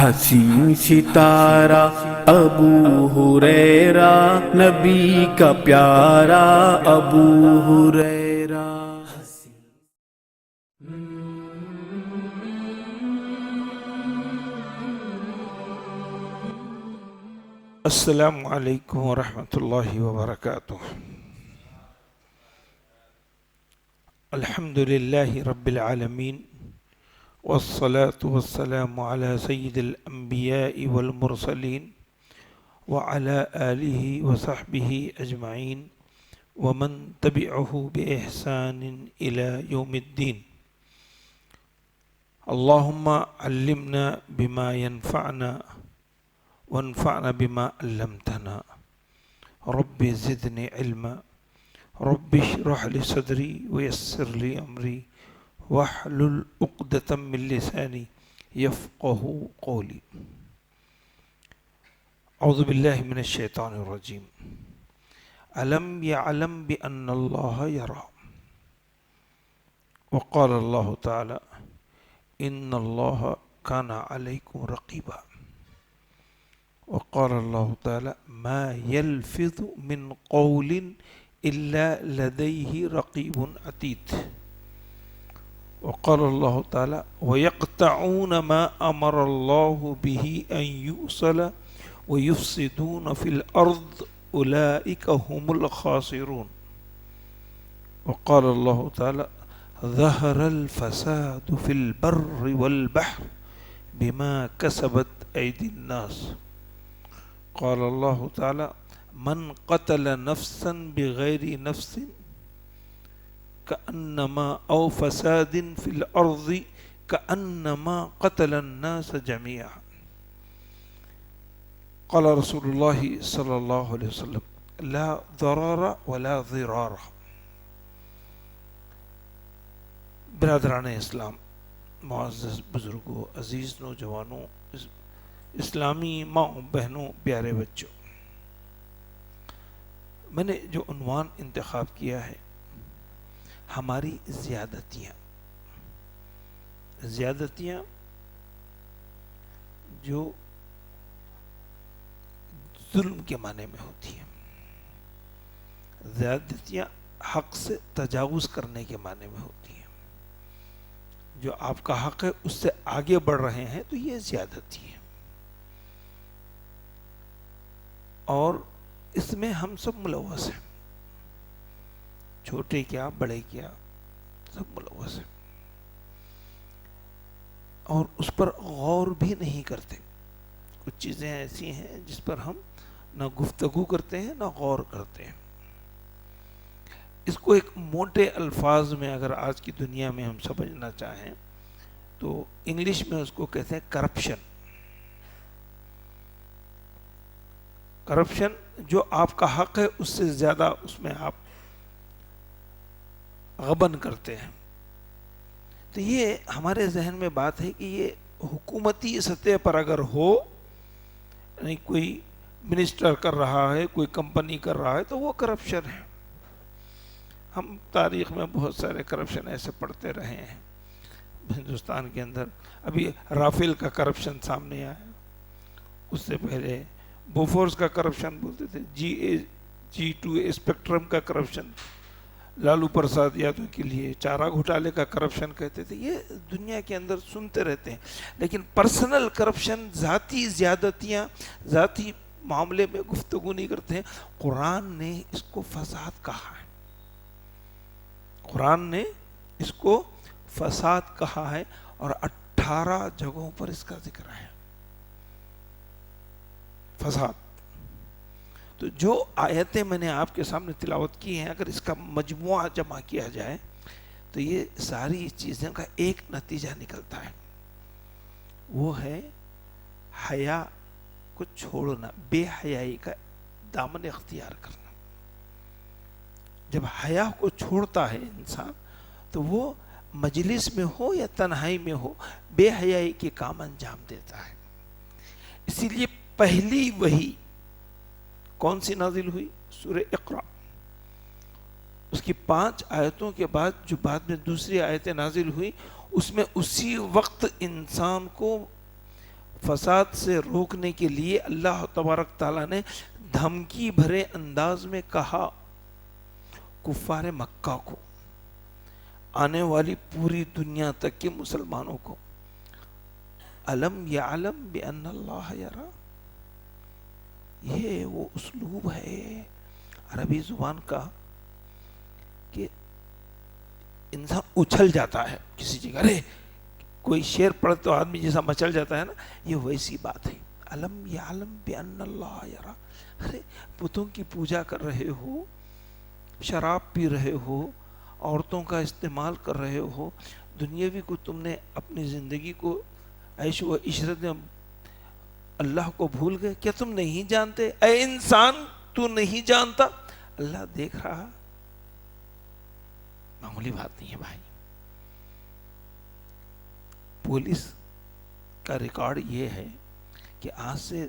حسین ستارہ ابو ہریرہ، نبی کا پیارا ابو ہریرہ۔ السلام علیکم ورحمۃ اللہ وبرکاتہ۔ الحمد للہ رب العالمین، والصلاة والسلام على سید الانبیاء والمرسلین وعلى آلہ وصحبہ اجمعین ومن تبعہ بإحسان إلى یوم الدین۔ اللہم علمنا بما ينفعنا وانفعنا بما علمتنا، رب زدنی علما، رب اشرح لی صدری ویسر لی امری واحلل عقدۃ من لسانی یفقہ قولی۔ اعوذ باللہ من الشیطان الرجیم۔ الم یعلم بان اللہ یرا، وقال اللہ تعالی ان اللہ کان علیکم رقیبا، وقال اللہ تعالی ما یلفظ من قول الا لدیہ رقیب عتید، وقال اللہ تعالی وَيَقْطَعُونَ مَا أَمَرَ اللَّهُ بِهِ أَن يُوصَلَ وَيُفْسِدُونَ فِي الْأَرْضِ أُولَئِكَ هُمُ الْخَاسِرُونَ، وقال اللہ تعالی ظَهَرَ الْفَسَادُ فِي الْبَرِّ وَالْبَحْرِ بِمَا كَسَبَتْ أَيْدِي النَّاسِ، قال اللہ تعالی من قتل نفسا بغیر نفس کأنما او فساد فی الارض کأنما قتل الناس جميعا، قال رسول اللہ صلی اللہ علیہ وسلم لا ضرر ولا ضرار۔ برادران اسلام، معزز بزرگوں، عزیز نوجوانوں، اسلامی ماں بہنوں، پیارے بچوں، میں نے جو عنوان انتخاب کیا ہے ہماری زیادتیاں جو ظلم کے معنی میں ہوتی ہیں، زیادتیاں حق سے تجاوز کرنے کے معنی میں ہوتی ہیں، جو آپ کا حق ہے اس سے آگے بڑھ رہے ہیں تو یہ زیادتی ہے، اور اس میں ہم سب ملوث ہیں، چھوٹے کیا بڑے کیا سب ملوث ہیں، اور اس پر غور بھی نہیں کرتے۔ کچھ چیزیں ایسی ہیں جس پر ہم نہ گفتگو کرتے ہیں نہ غور کرتے ہیں۔ اس کو ایک موٹے الفاظ میں اگر آج کی دنیا میں ہم سمجھنا چاہیں تو انگلش میں اس کو کہتے ہیں کرپشن۔ کرپشن جو آپ کا حق ہے اس سے زیادہ اس میں آپ غبن کرتے ہیں۔ تو یہ ہمارے ذہن میں بات ہے کہ یہ حکومتی سطح پر اگر ہو، یعنی کوئی منسٹر کر رہا ہے، کوئی کمپنی کر رہا ہے تو وہ کرپشن ہے۔ ہم تاریخ میں بہت سارے کرپشن ایسے پڑھتے رہے ہیں ہندوستان کے اندر۔ ابھی رافیل کا کرپشن سامنے آیا، اس سے پہلے بوفورس کا کرپشن بولتے تھے، G2 اسپیکٹرم کا کرپشن، لالو پرساد یادو کے لیے چارہ گھوٹالے کا کرپشن کہتے تھے۔ یہ دنیا کے اندر سنتے رہتے ہیں، لیکن پرسنل کرپشن، ذاتی زیادتیاں، ذاتی معاملے میں گفتگو نہیں کرتے ہیں۔ قرآن نے اس کو فساد کہا ہے، قرآن نے اس کو فساد کہا ہے، اور 18 جگہوں پر اس کا ذکر ہے، فساد۔ تو جو آیتیں میں نے آپ کے سامنے تلاوت کی ہیں، اگر اس کا مجموعہ جمع کیا جائے تو یہ ساری چیزوں کا ایک نتیجہ نکلتا ہے، وہ ہے حیا کو چھوڑنا، بے حیائی کا دامن اختیار کرنا۔ جب حیا کو چھوڑتا ہے انسان تو وہ مجلس میں ہو یا تنہائی میں ہو بے حیائی کے کام انجام دیتا ہے۔ اسی لیے پہلی وحی کون سی نازل ہوئی؟ سورہ اقرا۔ اس کی 5 آیتوں کے بعد جو بعد میں دوسری آیتیں نازل ہوئی، اس میں اسی وقت انسان کو فساد سے روکنے کے لیے اللہ تبارک تعالیٰ نے دھمکی بھرے انداز میں کہا کفار مکہ کو، آنے والی پوری دنیا تک کے مسلمانوں کو، الم یعلم بان اللہ یرا. یہ وہ اسلوب ہے عربی زبان کا کہ انسان اچھل جاتا ہے کسی جگہ. ارے کوئی شعر پڑھ تو آدمی جیسا مچل جاتا ہے نا، یہ ویسی بات ہے. الم یعلم بان اللہ یرا. ارے بتوں کی پوجا کر رہے ہو، شراب پی رہے ہو، عورتوں کا استعمال کر رہے ہو، دنیاوی کو تم نے اپنی زندگی کو عیش و عشرت میں اللہ کو بھول گئے. کیا تم نہیں جانتے اے انسان، تو نہیں جانتا اللہ دیکھ رہا. معمولی بات نہیں ہے بھائی. پولیس کا ریکارڈ یہ ہے کہ آج سے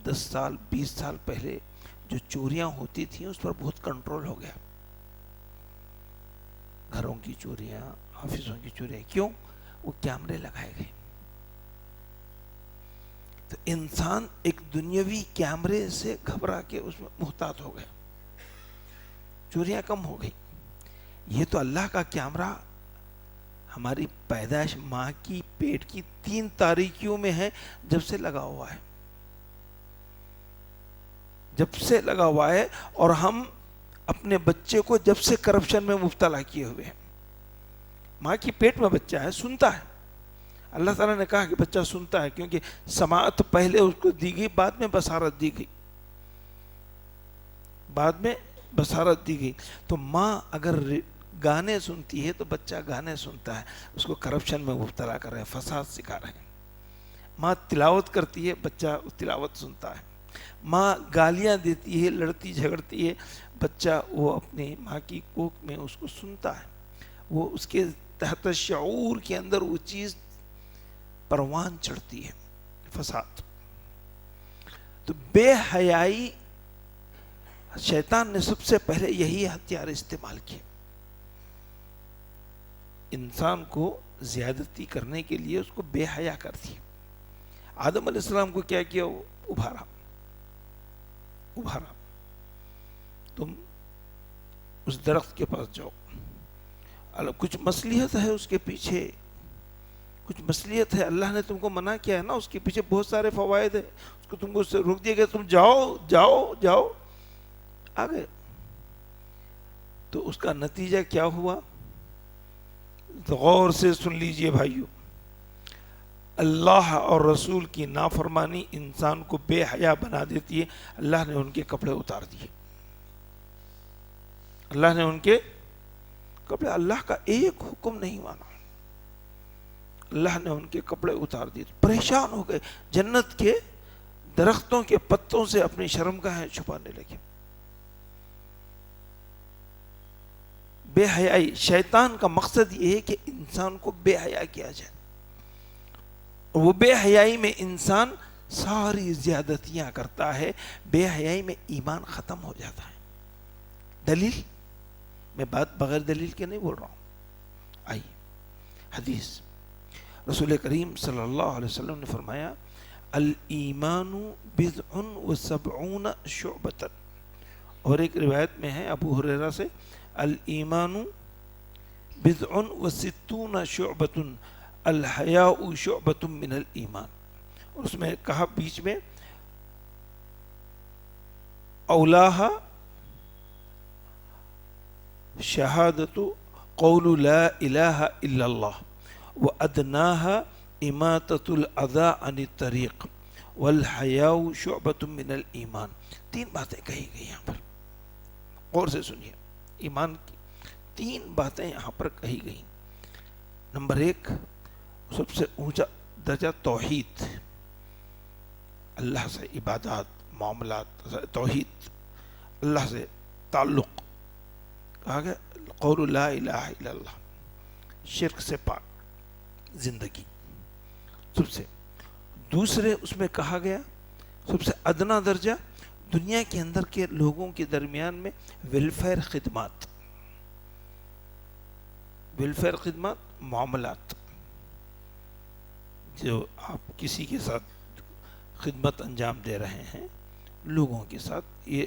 10 سال 20 سال پہلے جو چوریاں ہوتی تھیں اس پر بہت کنٹرول ہو گیا. گھروں کی چوریاں، آفسوں کی چوریاں. کیوں؟ وہ کیمرے لگائے گئے. تو انسان ایک دنیاوی کیمرے سے گھبرا کے اس میں محتاط ہو گیا، چوریاں کم ہو گئی. یہ تو اللہ کا کیمرہ ہماری پیدائش ماں کی پیٹ کی 3 تاریکیوں میں ہے، جب سے لگا ہوا ہے، جب سے لگا ہوا ہے. اور ہم اپنے بچے کو جب سے کرپشن میں مبتلا کیے ہوئے ہیں. ماں کی پیٹ میں بچہ ہے، سنتا ہے. اللہ تعالیٰ نے کہا کہ بچہ سنتا ہے کیونکہ سماعت پہلے اس کو دی گئی، بعد میں بصارت دی گئی، بعد میں بصارت دی گئی. تو ماں اگر گانے سنتی ہے تو بچہ گانے سنتا ہے. اس کو کرپشن میں مبتلا کر رہے ہیں، فساد سکھا رہے ہیں. ماں تلاوت کرتی ہے، بچہ تلاوت سنتا ہے. ماں گالیاں دیتی ہے، لڑتی جھگڑتی ہے، بچہ وہ اپنی ماں کی کوکھ میں اس کو سنتا ہے. وہ اس کے تحت شعور کے اندر وہ چیز پروان چڑھتی ہے، فساد. تو بے حیائی شیطان نے سب سے پہلے یہی ہتھیار استعمال کیے. انسان کو زیادتی کرنے کے لیے اس کو بے حیا کر دی. آدم علیہ السلام کو کیا کیا؟ وہ ابھارا. تم اس درخت کے پاس جاؤ، کچھ مصلحت ہے اس کے پیچھے، کچھ مصلحت ہے. اللہ نے تم کو منع کیا ہے نا، اس کے پیچھے بہت سارے فوائد ہیں. اس کو تم کو اس سے روک دیا گیا، تم جاؤ جاؤ جاؤ، آ گئے. تو اس کا نتیجہ کیا ہوا؟ غور سے سن لیجئے بھائیو. اللہ اور رسول کی نافرمانی انسان کو بے حیا بنا دیتی ہے. اللہ نے ان کے کپڑے اتار دیے. اللہ نے ان کے کپڑے، اللہ کا ایک حکم نہیں مانا، اللہ نے ان کے کپڑے اتار دیے. پریشان ہو گئے، جنت کے درختوں کے پتوں سے اپنی شرمگاہیں چھپانے لگے. بے حیائی، شیطان کا مقصد یہ ہے کہ انسان کو بے حیا کیا جائے. اور وہ بے حیائی میں انسان ساری زیادتیاں کرتا ہے. بے حیائی میں ایمان ختم ہو جاتا ہے. دلیل؟ میں بات بغیر دلیل کے نہیں بول رہا ہوں. آئیے حدیث. رسول کریم صلی اللہ علیہ وسلم نے فرمایا الایمان بضع و سبعون شعبۃ. اور ایک روایت میں ہے ابو ہریرہ سے الایمان بضع و ستون شعبۃ الحیاء شعبۃ من الایمان. اور اس میں کہا بیچ میں اولاہا شہادت قول لا الہ الا اللہ وَأَدْنَاهَا إِمَاتَةُ الْأَذَىٰ عَنِ الطَّرِيقِ وَالْحَيَاءُ شُعْبَةٌ مِّنَ الْإِيمَانِ. 3 باتیں کہی گئی یہاں پر، غور سے سنیے. ایمان کی 3 باتیں یہاں پر کہی گئی. نمبر 1، سب سے اونچا درجہ توحید، اللہ سے عبادات، معاملات، توحید، اللہ سے تعلق. کہا گیا قول لا الہ الا اللہ، شرک سے پاک زندگی سب سے. دوسرے اس میں کہا گیا سب سے ادنا درجہ دنیا کے اندر کے لوگوں کے درمیان میں ویلفیئر خدمات، ویلفیئر خدمات، معاملات. جو آپ کسی کے ساتھ خدمت انجام دے رہے ہیں لوگوں کے ساتھ. یہ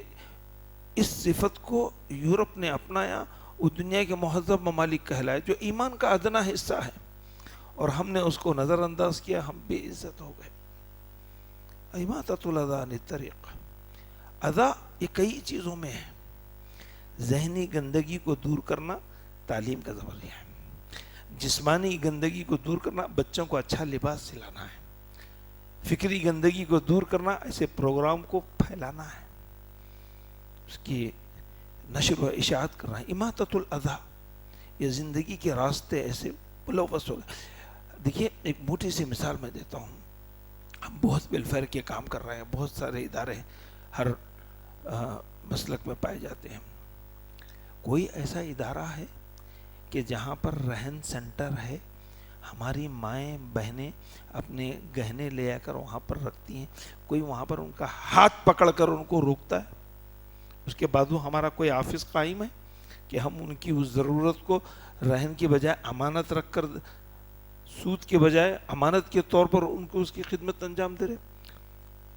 اس صفت کو یورپ نے اپنایا، وہ دنیا کے مہذب ممالک کہلائے، جو ایمان کا ادنا حصہ ہے، اور ہم نے اس کو نظر انداز کیا، ہم بے عزت ہو گئے. اماطۃ الاذی عن الطریق، اذا یہ کئی چیزوں میں ہے. ذہنی گندگی کو دور کرنا تعلیم کا ذریعہ ہے. جسمانی گندگی کو دور کرنا بچوں کو اچھا لباس دلانا ہے. فکری گندگی کو دور کرنا ایسے پروگرام کو پھیلانا ہے، اس کی نشر و اشاعت کرنا ہے. اماطۃ الاذی، یہ زندگی کے راستے ایسے ملوث ہو گئے. دیکھیے ایک موٹی سی مثال میں دیتا ہوں. ہم بہت بالفعل کے کام کر رہے ہیں، بہت سارے ادارے ہر مسلک میں پائے جاتے ہیں. کوئی ایسا ادارہ ہے کہ جہاں پر رہن سینٹر ہے، ہماری مائیں بہنیں اپنے گہنے لے آ کر وہاں پر رکھتی ہیں، کوئی وہاں پر ان کا ہاتھ پکڑ کر ان کو روکتا ہے؟ اس کے بعد وہ ہمارا کوئی آفس قائم ہے کہ ہم ان کی اس ضرورت کو رہن کی بجائے امانت رکھ کر، سود کے بجائے امانت کے طور پر ان کو اس کی خدمت انجام دے رہے؟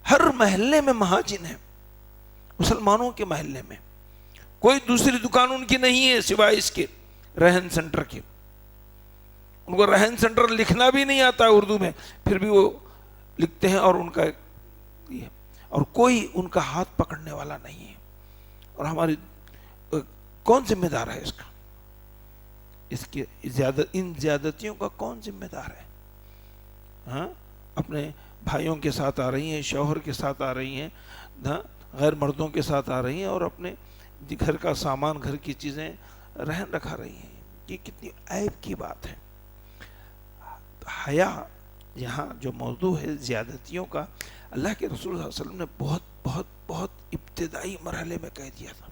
ہر محلے میں مہاجن ہیں، مسلمانوں کے محلے میں. کوئی دوسری دکان ان کی نہیں ہے سوائے اس کے رہن سینٹر کے. ان کو رہن سینٹر لکھنا بھی نہیں آتا ہے اردو میں، پھر بھی وہ لکھتے ہیں، اور ان کا یہ، اور کوئی ان کا ہاتھ پکڑنے والا نہیں ہے. اور ہماری کون ذمہ دار ہے اس کا؟ اس کی ان زیادتیوں کا کون ذمہ دار ہے؟ ہاں، اپنے بھائیوں کے ساتھ آ رہی ہیں، شوہر کے ساتھ آ رہی ہیں، غیر مردوں کے ساتھ آ رہی ہیں، اور اپنے گھر کا سامان، گھر کی چیزیں رہن رکھا رہی ہیں. یہ کتنی عیب کی بات ہے. حیا یہاں جو موضوع ہے زیادتیوں کا، اللہ کے رسول صلی اللہ علیہ وسلم نے بہت بہت بہت ابتدائی مرحلے میں کہہ دیا تھا.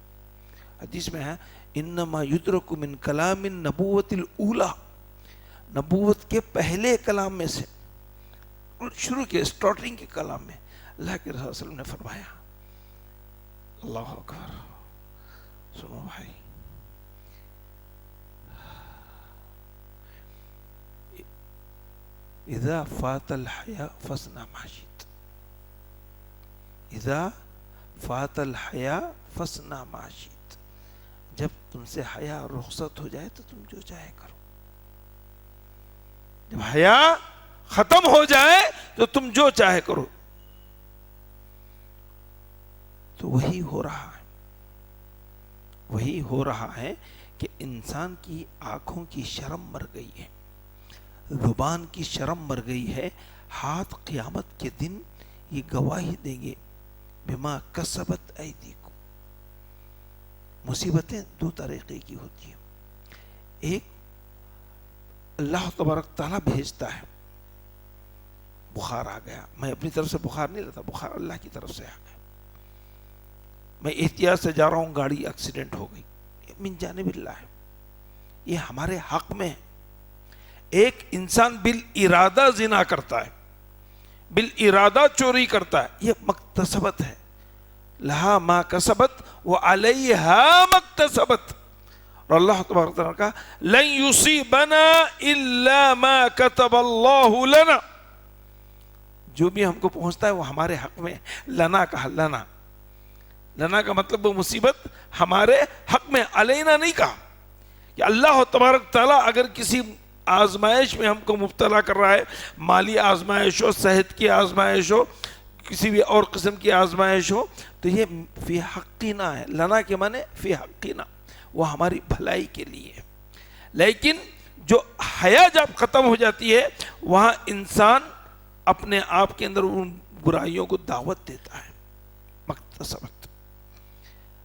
حدیث میں ہے انما یدرک من کلام النبوۃ الاولی، نبوت کے پہلے کلام میں سے، شروع کے اسٹارٹنگ کے کلام میں اللہ کے رسول صلی اللہ علیہ وسلم نے فرمایا. اللہ اکبر. سنو بھائی، اذا فات الحیا فاصنع ما شئت، اذا فات الحیا فاصنع ما شئت، جب تم سے حیا رخصت ہو جائے تو تم جو چاہے کرو. جب حیا ختم ہو جائے تو تم جو چاہے کرو. تو وہی ہو رہا ہے، وہی ہو رہا ہے کہ انسان کی آنکھوں کی شرم مر گئی ہے، زبان کی شرم مر گئی ہے. ہاتھ قیامت کے دن یہ گواہی دیں گے بما کسبت ایدیکم. مصیبتیں دو طریقے کی ہوتی ہیں. ایک، اللہ تبارک تعالیٰ بھیجتا ہے، بخار آ گیا، میں اپنی طرف سے بخار نہیں لیتا، بخار اللہ کی طرف سے آ گیا، میں احتیاط سے جا رہا ہوں، گاڑی ایکسیڈنٹ ہو گئی، یہ من جانب اللہ ہے، یہ ہمارے حق میں ہے. ایک انسان بالارادہ زنا کرتا ہے، بالارادہ چوری کرتا ہے، یہ مکتسبت ہے. لہا ما کسبت وعلیہا مکتسبت. اور اللہ تبارک تعالیٰ کا لن یصیبنا الا ما کتب اللہ لنا، جو بھی ہم کو پہنچتا ہے وہ ہمارے حق میں. لنا کہا، لنا کا مطلب وہ مصیبت ہمارے حق میں، علینا نہیں کہا. کہ اللہ تبارک تعالیٰ اگر کسی آزمائش میں ہم کو مبتلا کر رہا ہے، مالی آزمائش ہو، صحت کی آزمائش ہو، کسی بھی اور قسم کی آزمائش ہو، تو یہ فی حقنا ہے. لنا کے معنی فی حقنا، وہ ہماری بھلائی کے لیے ہے. لیکن جو حیا جب ختم ہو جاتی ہے، وہاں انسان اپنے آپ کے اندر ان برائیوں کو دعوت دیتا ہے. مکتسبت.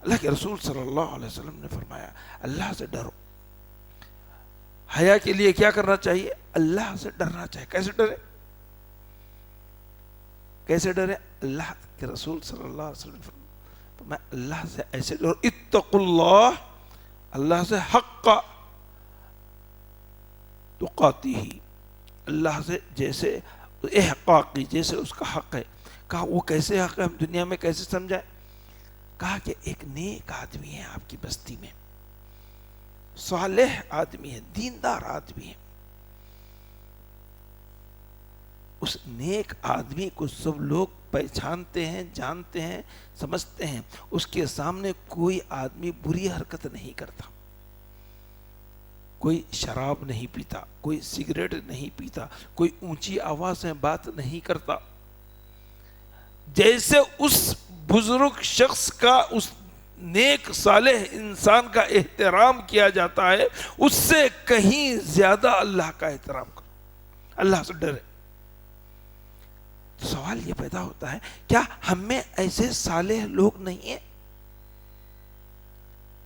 اللہ کے رسول صلی اللہ علیہ وسلم نے فرمایا اللہ سے ڈرو. حیا کے لیے کیا کرنا چاہیے؟ اللہ سے ڈرنا چاہیے. کیسے ڈرے؟ کیسے ڈرے؟ اللہ کے رسول صلی اللہ علیہ وسلم نے فرمایا اللہ سے ایسے ڈرو، اتقوا اللہ، اللہ سے حق تقاتہ، اللہ سے جیسے احقاقی، جیسے اس کا حق ہے. کہا وہ کیسے حق ہے، ہم دنیا میں کیسے سمجھائیں؟ کہا کہ ایک نیک آدمی ہے آپ کی بستی میں، صالح آدمی ہے، دیندار آدمی ہے، اس نیک آدمی کو سب لوگ پہچانتے ہیں، جانتے ہیں، سمجھتے ہیں. اس کے سامنے کوئی آدمی بری حرکت نہیں کرتا، کوئی شراب نہیں پیتا، کوئی سگریٹ نہیں پیتا، کوئی اونچی آواز میں بات نہیں کرتا. جیسے اس بزرگ شخص کا، اس نیک صالح انسان کا احترام کیا جاتا ہے، اس سے کہیں زیادہ اللہ کا احترام کرو، اللہ سے ڈرے. تو سوال یہ پیدا ہوتا ہے، کیا ہم میں ایسے صالح لوگ نہیں ہیں؟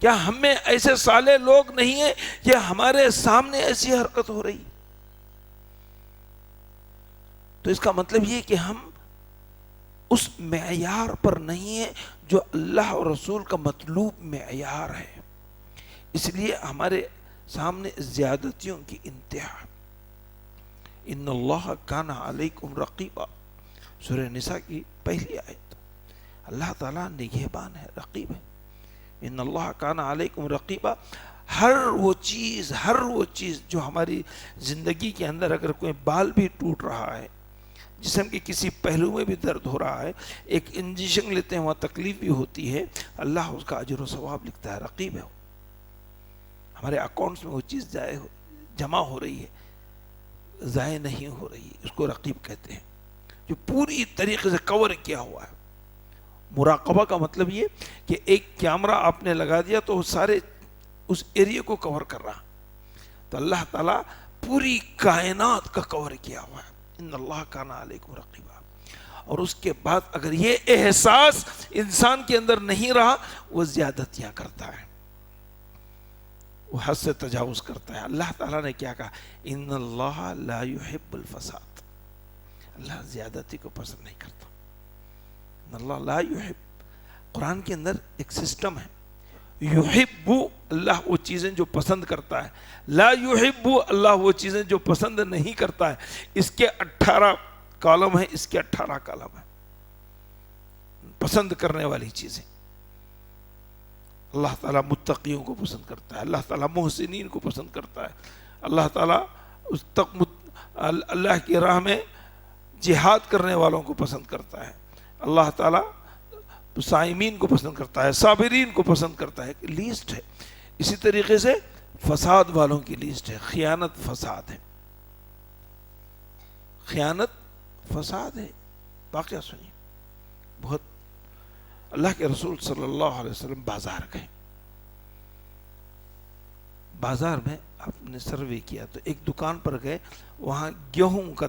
کیا ہم میں ایسے صالح لوگ نہیں ہیں کہ ہمارے سامنے ایسی حرکت ہو رہی؟ تو اس کا مطلب یہ کہ ہم اس معیار پر نہیں ہیں جو اللہ اور رسول کا مطلوب معیار ہے. اس لیے ہمارے سامنے زیادتیوں کی انتہا. ان اللہ کان علیکم رقیبا، سورہ نساء کی پہلی آیت. اللہ تعالیٰ نگہبان ہے، رقیب ہے. ان اللہ کان علیکم رقیبا. ہر وہ چیز جو ہماری زندگی کے اندر، اگر کوئی بال بھی ٹوٹ رہا ہے، جسم کے کسی پہلو میں بھی درد ہو رہا ہے، ایک انجیکشن لیتے ہیں وہاں تکلیف بھی ہوتی ہے، اللہ اس کا اجر و ثواب لکھتا ہے، رقیب ہے. ہمارے اکاؤنٹس میں وہ چیز جمع ہو رہی ہے، ضائع نہیں ہو رہی ہے، اس کو رقیب کہتے ہیں، جو پوری طریقے سے کور کیا ہوا ہے. مراقبہ کا مطلب یہ کہ ایک کیمرہ آپ نے لگا دیا تو سارے اس ایریے کو کور کر رہا. تو اللہ تعالیٰ پوری کائنات کا کور کیا ہوا ہے. ان اللہ کان علیکم رقیبا. اور اس کے بعد اگر یہ احساس انسان کے اندر نہیں رہا، وہ زیادتیاں کرتا ہے، وہ حد سے تجاوز کرتا ہے. اللہ تعالیٰ نے کیا کہا؟ ان اللہ لا يحب الفساد. اللہ زیادتی کو پسند نہیں کرتا. ان اللہ لا يحب. قرآن کے اندر ایک سسٹم ہے، یحب اللہ وہ چیزیں جو پسند کرتا ہے، لا یحب اللہ وہ چیزیں جو پسند نہیں کرتا ہے. اس کے 18 کالم ہیں، اس کے 18 کالم ہیں پسند کرنے والی چیزیں. اللہ تعالیٰ متقیوں کو پسند کرتا ہے، اللہ تعالیٰ محسنین کو پسند کرتا ہے، اللہ تعالیٰ اللہ کی راہ میں جہاد کرنے والوں کو پسند کرتا ہے، اللہ تعالیٰ صائمین کو پسند کرتا ہے، صابرین کو پسند کرتا ہے. ایک لیسٹ ہے. اسی طریقے سے فساد والوں کی لیسٹ ہے. خیانت فساد ہے، خیانت فساد ہے. واقعہ سنیے. بہت اللہ کے رسول صلی اللہ علیہ وسلم بازار گئے. بازار میں آپ نے سروے کیا تو ایک دکان پر گئے، وہاں گیہوں کا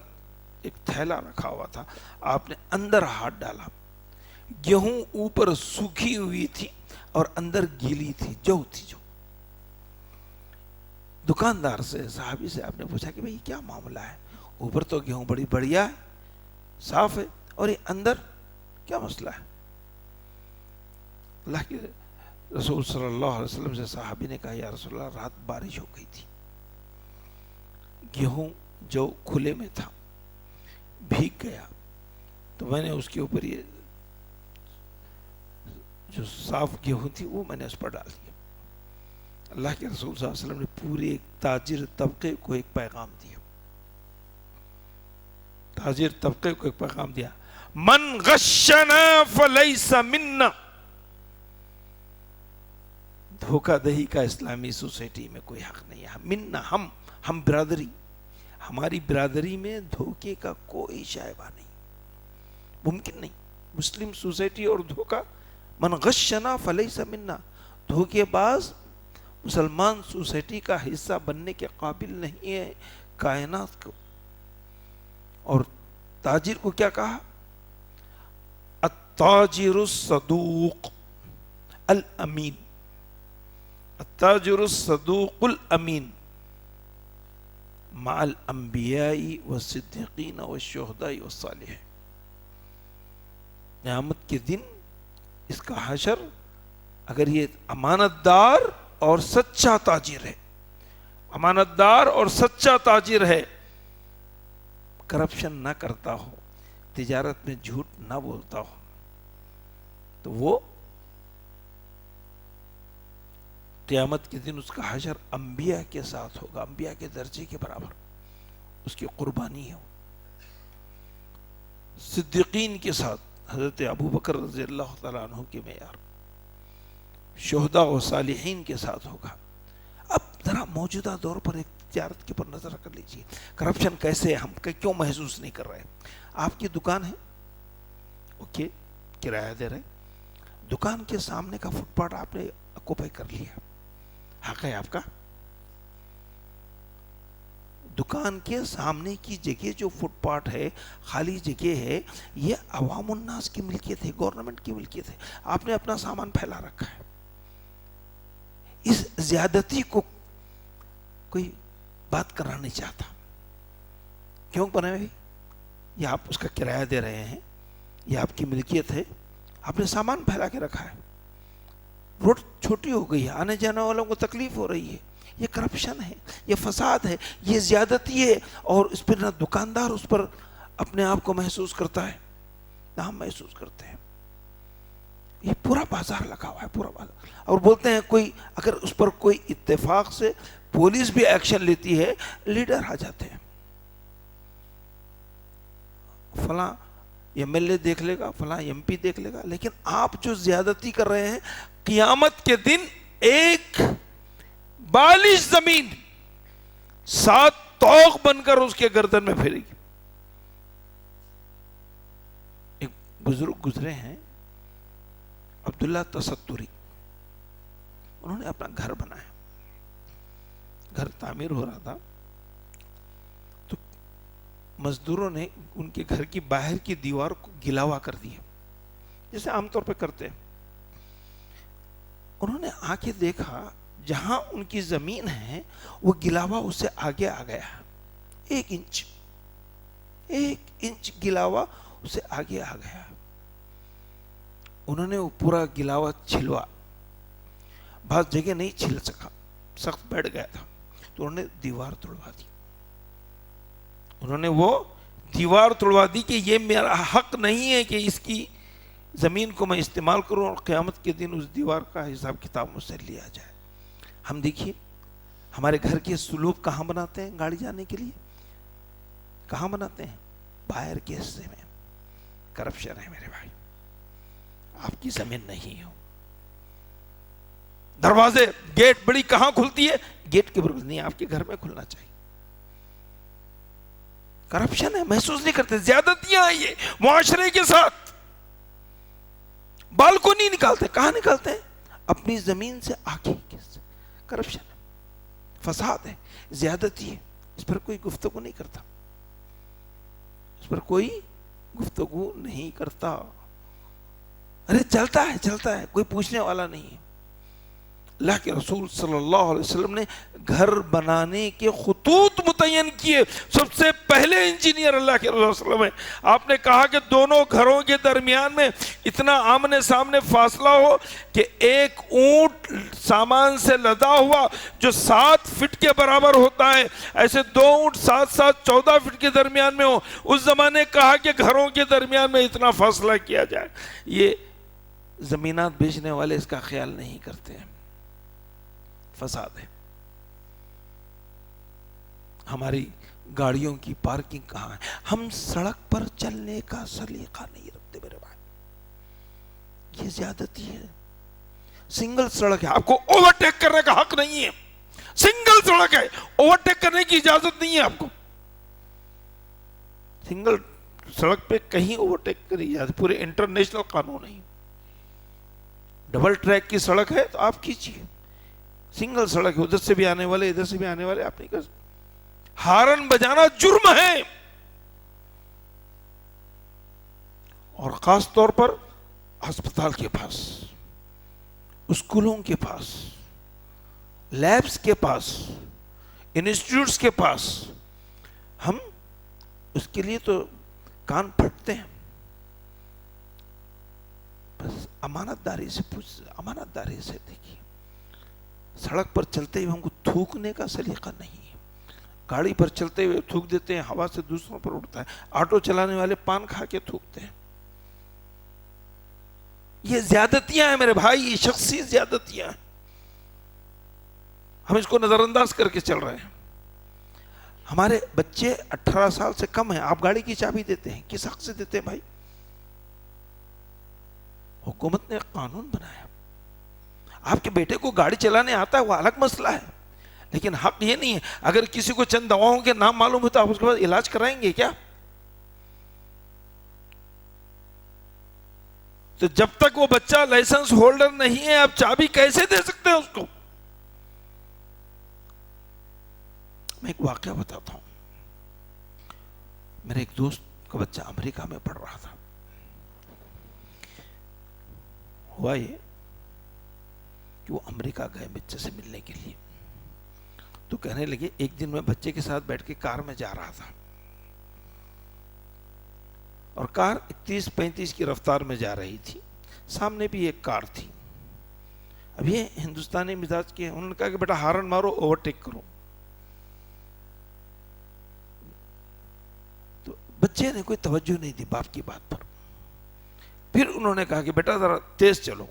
ایک تھیلا رکھا ہوا تھا. آپ نے اندر ہاتھ ڈالا، گیہوں اوپر سوکھی ہوئی تھی اور اندر گیلی تھی، جو تھی جو. دکاندار سے، صحابی سے آپ نے پوچھا کہ بھئی کیا معاملہ ہے؟ اوپر تو گیہوں بڑی بڑھیا ہے، صاف ہے، اور یہ اندر کیا مسئلہ ہے؟ اللہ کے رسول صلی اللہ علیہ وسلم سے صحابی نے کہا، یا رسول اللہ، رات بارش ہو گئی تھی، گیہوں جو کھلے میں تھا بھیگ گیا، تو میں نے اس کے اوپر یہ جو صاف گیہوں تھی وہ میں نے اس پر ڈال دیا. اللہ کے رسول صلی اللہ علیہ وسلم نے پورے ایک تاجر طبقے کو ایک پیغام دیا. تاجر طبقے کو ایک پیغام دیا، من غشنا فلیس منا. دھوکہ دہی کا اسلامی سوسائٹی میں کوئی حق نہیں ہے. منا، ہم برادری، ہماری برادری میں دھوکے کا کوئی شائبہ نہیں، ممکن نہیں. مسلم سوسائٹی اور دھوکہ، من غشنا فلیس منا. دھوکے باز مسلمان سوسائٹی کا حصہ بننے کے قابل نہیں ہے کائنات کو. اور تاجر کو کیا کہا؟ التاجر الصدوق الامین. التاجر الصدوق الامین مع الانبیاء والصدیقین والشہداء والصالحین. قیامت کے دن اس کا حشر، اگر یہ امانت دار اور سچا تاجر ہے، امانت دار اور سچا تاجر ہے، کرپشن نہ کرتا ہو، تجارت میں جھوٹ نہ بولتا ہو، تو وہ قیامت کے دن اس کا حشر انبیاء کے ساتھ ہوگا، انبیاء کے درجے کے برابر اس کی قربانی ہے. صدیقین کے ساتھ حضرت ابو بکر رضی اللہ تعالیٰ عنہ کے معیار، شہداء و صالحین کے ساتھ ہوگا۔ اب ذرا موجودہ دور پر ایک تجارت کے پر نظر کر لیجئے، کرپشن کیسے ہے، ہم کیوں محسوس نہیں کر رہے؟ آپ کی دکان ہے، اوکے، کرایہ دے رہے، دکان کے سامنے کا فٹ پاتھ آپ نے آکوپائی کر لیا، حق ہے آپ کا؟ دکان کے سامنے کی جگہ جو فٹ پاتھ ہے، خالی جگہ ہے، یہ عوام الناس کی ملکیت ہے، گورنمنٹ کی ملکیت ہے، آپ نے اپنا سامان پھیلا رکھا ہے۔ اس زیادتی کو کوئی بات کرنا نہیں چاہتا، کیوں بنے بھائی؟ یہ آپ اس کا کرایہ دے رہے ہیں، یہ آپ کی ملکیت ہے، آپ نے سامان پھیلا کے رکھا ہے، روڈ چھوٹی ہو گئی ہے، آنے جانے والوں کو تکلیف ہو رہی ہے، یہ کرپشن ہے، یہ فساد ہے، یہ زیادتی ہے، اور اس پر نہ دکاندار اس پر اپنے آپ کو محسوس کرتا ہے نہ ہم محسوس کرتے ہیں۔ یہ پورا بازار لگا ہوا ہے، پورا بازار، اور بولتے ہیں کوئی اگر اس پر کوئی اتفاق سے پولیس بھی ایکشن لیتی ہے، لیڈر آ جاتے ہیں، فلاں ایم ایل اے دیکھ لے گا، فلاں ایم پی دیکھ لے گا، لیکن آپ جو زیادتی کر رہے ہیں، قیامت کے دن ایک بالش زمین 7 طوق بن کر اس کے گردن میں پھیرے گی۔ ایک بزرگ گزرے ہیں عبداللہ تستری، انہوں نے اپنا گھر بنایا، گھر تعمیر ہو رہا تھا، تو مزدوروں نے ان کے گھر کی باہر کی دیوار کو گلاوا کر دیا، جیسے عام طور پہ کرتے ہیں۔ انہوں نے آ کے دیکھا جہاں ان کی زمین ہے وہ گلاوا اس سے آگے آ گیا، 1 انچ گلاوا اس سے آگے آ گیا۔ انہوں نے وہ پورا گلاوا چھلوا، بعض جگہ نہیں چھل سکا، سخت بیٹھ گیا تھا، تو انہوں نے دیوار توڑوا دی، انہوں نے وہ دیوار توڑوا دی کہ یہ میرا حق نہیں ہے کہ اس کی زمین کو میں استعمال کروں، اور قیامت کے دن اس دیوار کا حساب کتاب مجھ سے لیا جائے۔ ہم دیکھیے ہمارے گھر کے سلوک کہاں بناتے ہیں گاڑی جانے کے لیے، کہاں بناتے ہیں؟ باہر کے حصے میں۔ کرپشن ہے میرے بھائی، آپ کی زمین نہیں ہو، دروازے گیٹ بڑی کہاں کھلتی ہے؟ گیٹ کے برابر نہیں، آپ کے گھر میں کھلنا چاہیے۔ کرپشن ہے، محسوس نہیں کرتے، زیادتیاں ہیں یہ معاشرے کے ساتھ۔ بالکنی نکالتے، کہاں نکالتے ہیں؟ اپنی زمین سے آگے۔ کرپشن ہے، فساد ہے، زیادتی ہے، اس پر کوئی گفتگو نہیں کرتا، اس پر کوئی گفتگو نہیں کرتا۔ ارے چلتا ہے، کوئی پوچھنے والا نہیں ہے۔ اللہ کے رسول صلی اللہ علیہ وسلم نے گھر بنانے کے خطوط متعین کیے، سب سے پہلے انجینئر اللہ کے رسول صلی اللہ علیہ وسلم ہیں۔ آپ نے کہا کہ دونوں گھروں کے درمیان میں اتنا آمنے سامنے فاصلہ ہو کہ ایک اونٹ سامان سے لدا ہوا جو 7 فٹ کے برابر ہوتا ہے، ایسے 2 اونٹ 7 14 فٹ کے درمیان میں ہو۔ اس زمانے کہا کہ گھروں کے درمیان میں اتنا فاصلہ کیا جائے۔ یہ زمینات بیچنے والے اس کا خیال نہیں کرتے ہیں، فساد ہے۔ ہماری گاڑیوں کی پارکنگ کہاں ہے؟ ہم سڑک پر چلنے کا سلیقہ نہیں رکھتے میرے بھائی، یہ زیادتی ہے۔ سنگل سڑک ہے، آپ کو اوورٹیک کرنے کا حق نہیں ہے، سنگل سڑک ہے، اوورٹیک کرنے کی اجازت نہیں ہے آپ کو۔ سنگل سڑک پہ کہیں اوورٹیک کرنے کی اجازت، پورے انٹرنیشنل قانون نہیں۔ ڈبل ٹریک کی سڑک ہے تو آپ کیجیے، سنگل سڑک ہے، ادھر سے بھی آنے والے ادھر سے بھی آنے والے آپ نہیں کر سکتے۔ ہارن بجانا جرم ہے، اور خاص طور پر ہسپتال کے پاس، اسکولوں کے پاس، لیبس کے پاس، انسٹیٹیوٹس کے پاس، ہم اس کے لیے تو کان پھٹتے ہیں۔ بس امانت داری سے دیکھیے، سڑک پر چلتے ہوئے ہم کو تھوکنے کا سلیقہ نہیں ہے، گاڑی پر چلتے ہوئے تھوک دیتے ہیں، ہوا سے دوسروں پر اڑتا ہے، آٹو چلانے والے پان کھا کے تھوکتے ہیں۔ یہ زیادتیاں ہیں میرے بھائی، یہ شخصی زیادتیاں ہیں، ہم اس کو نظر انداز کر کے چل رہے ہیں۔ ہمارے بچے 18 سال سے کم ہیں، آپ گاڑی کی چابی دیتے ہیں، کس حق سے دیتے ہیں بھائی؟ حکومت نے قانون بنایا، آپ کے بیٹے کو گاڑی چلانے آتا ہے وہ الگ مسئلہ ہے، لیکن حق یہ نہیں ہے اگر کسی کو چند دواؤں کے نام معلوم ہوتا آپ اس کے بعد علاج کرائیں گے کیا؟ تو جب تک وہ بچہ لائسنس ہولڈر نہیں ہے آپ چابی کیسے دے سکتے ہیں اس کو؟ میں ایک واقعہ بتاتا ہوں، میرے ایک دوست کا بچہ امریکہ میں پڑھ رہا تھا، ہوا یہ کہ وہ امریکہ گئے بچے سے ملنے کے لیے، تو کہنے لگے ایک دن میں بچے کے ساتھ بیٹھ کے کار میں جا رہا تھا، اور کار 31-35 کی رفتار میں جا رہی تھی، سامنے بھی ایک کار تھی، اب یہ ہندوستانی مزاج کے، انہوں نے کہا کہ بیٹا ہارن مارو اوورٹیک کرو، تو بچے نے کوئی توجہ نہیں دی باپ کی بات پر، پھر انہوں نے کہا کہ بیٹا ذرا تیز چلو،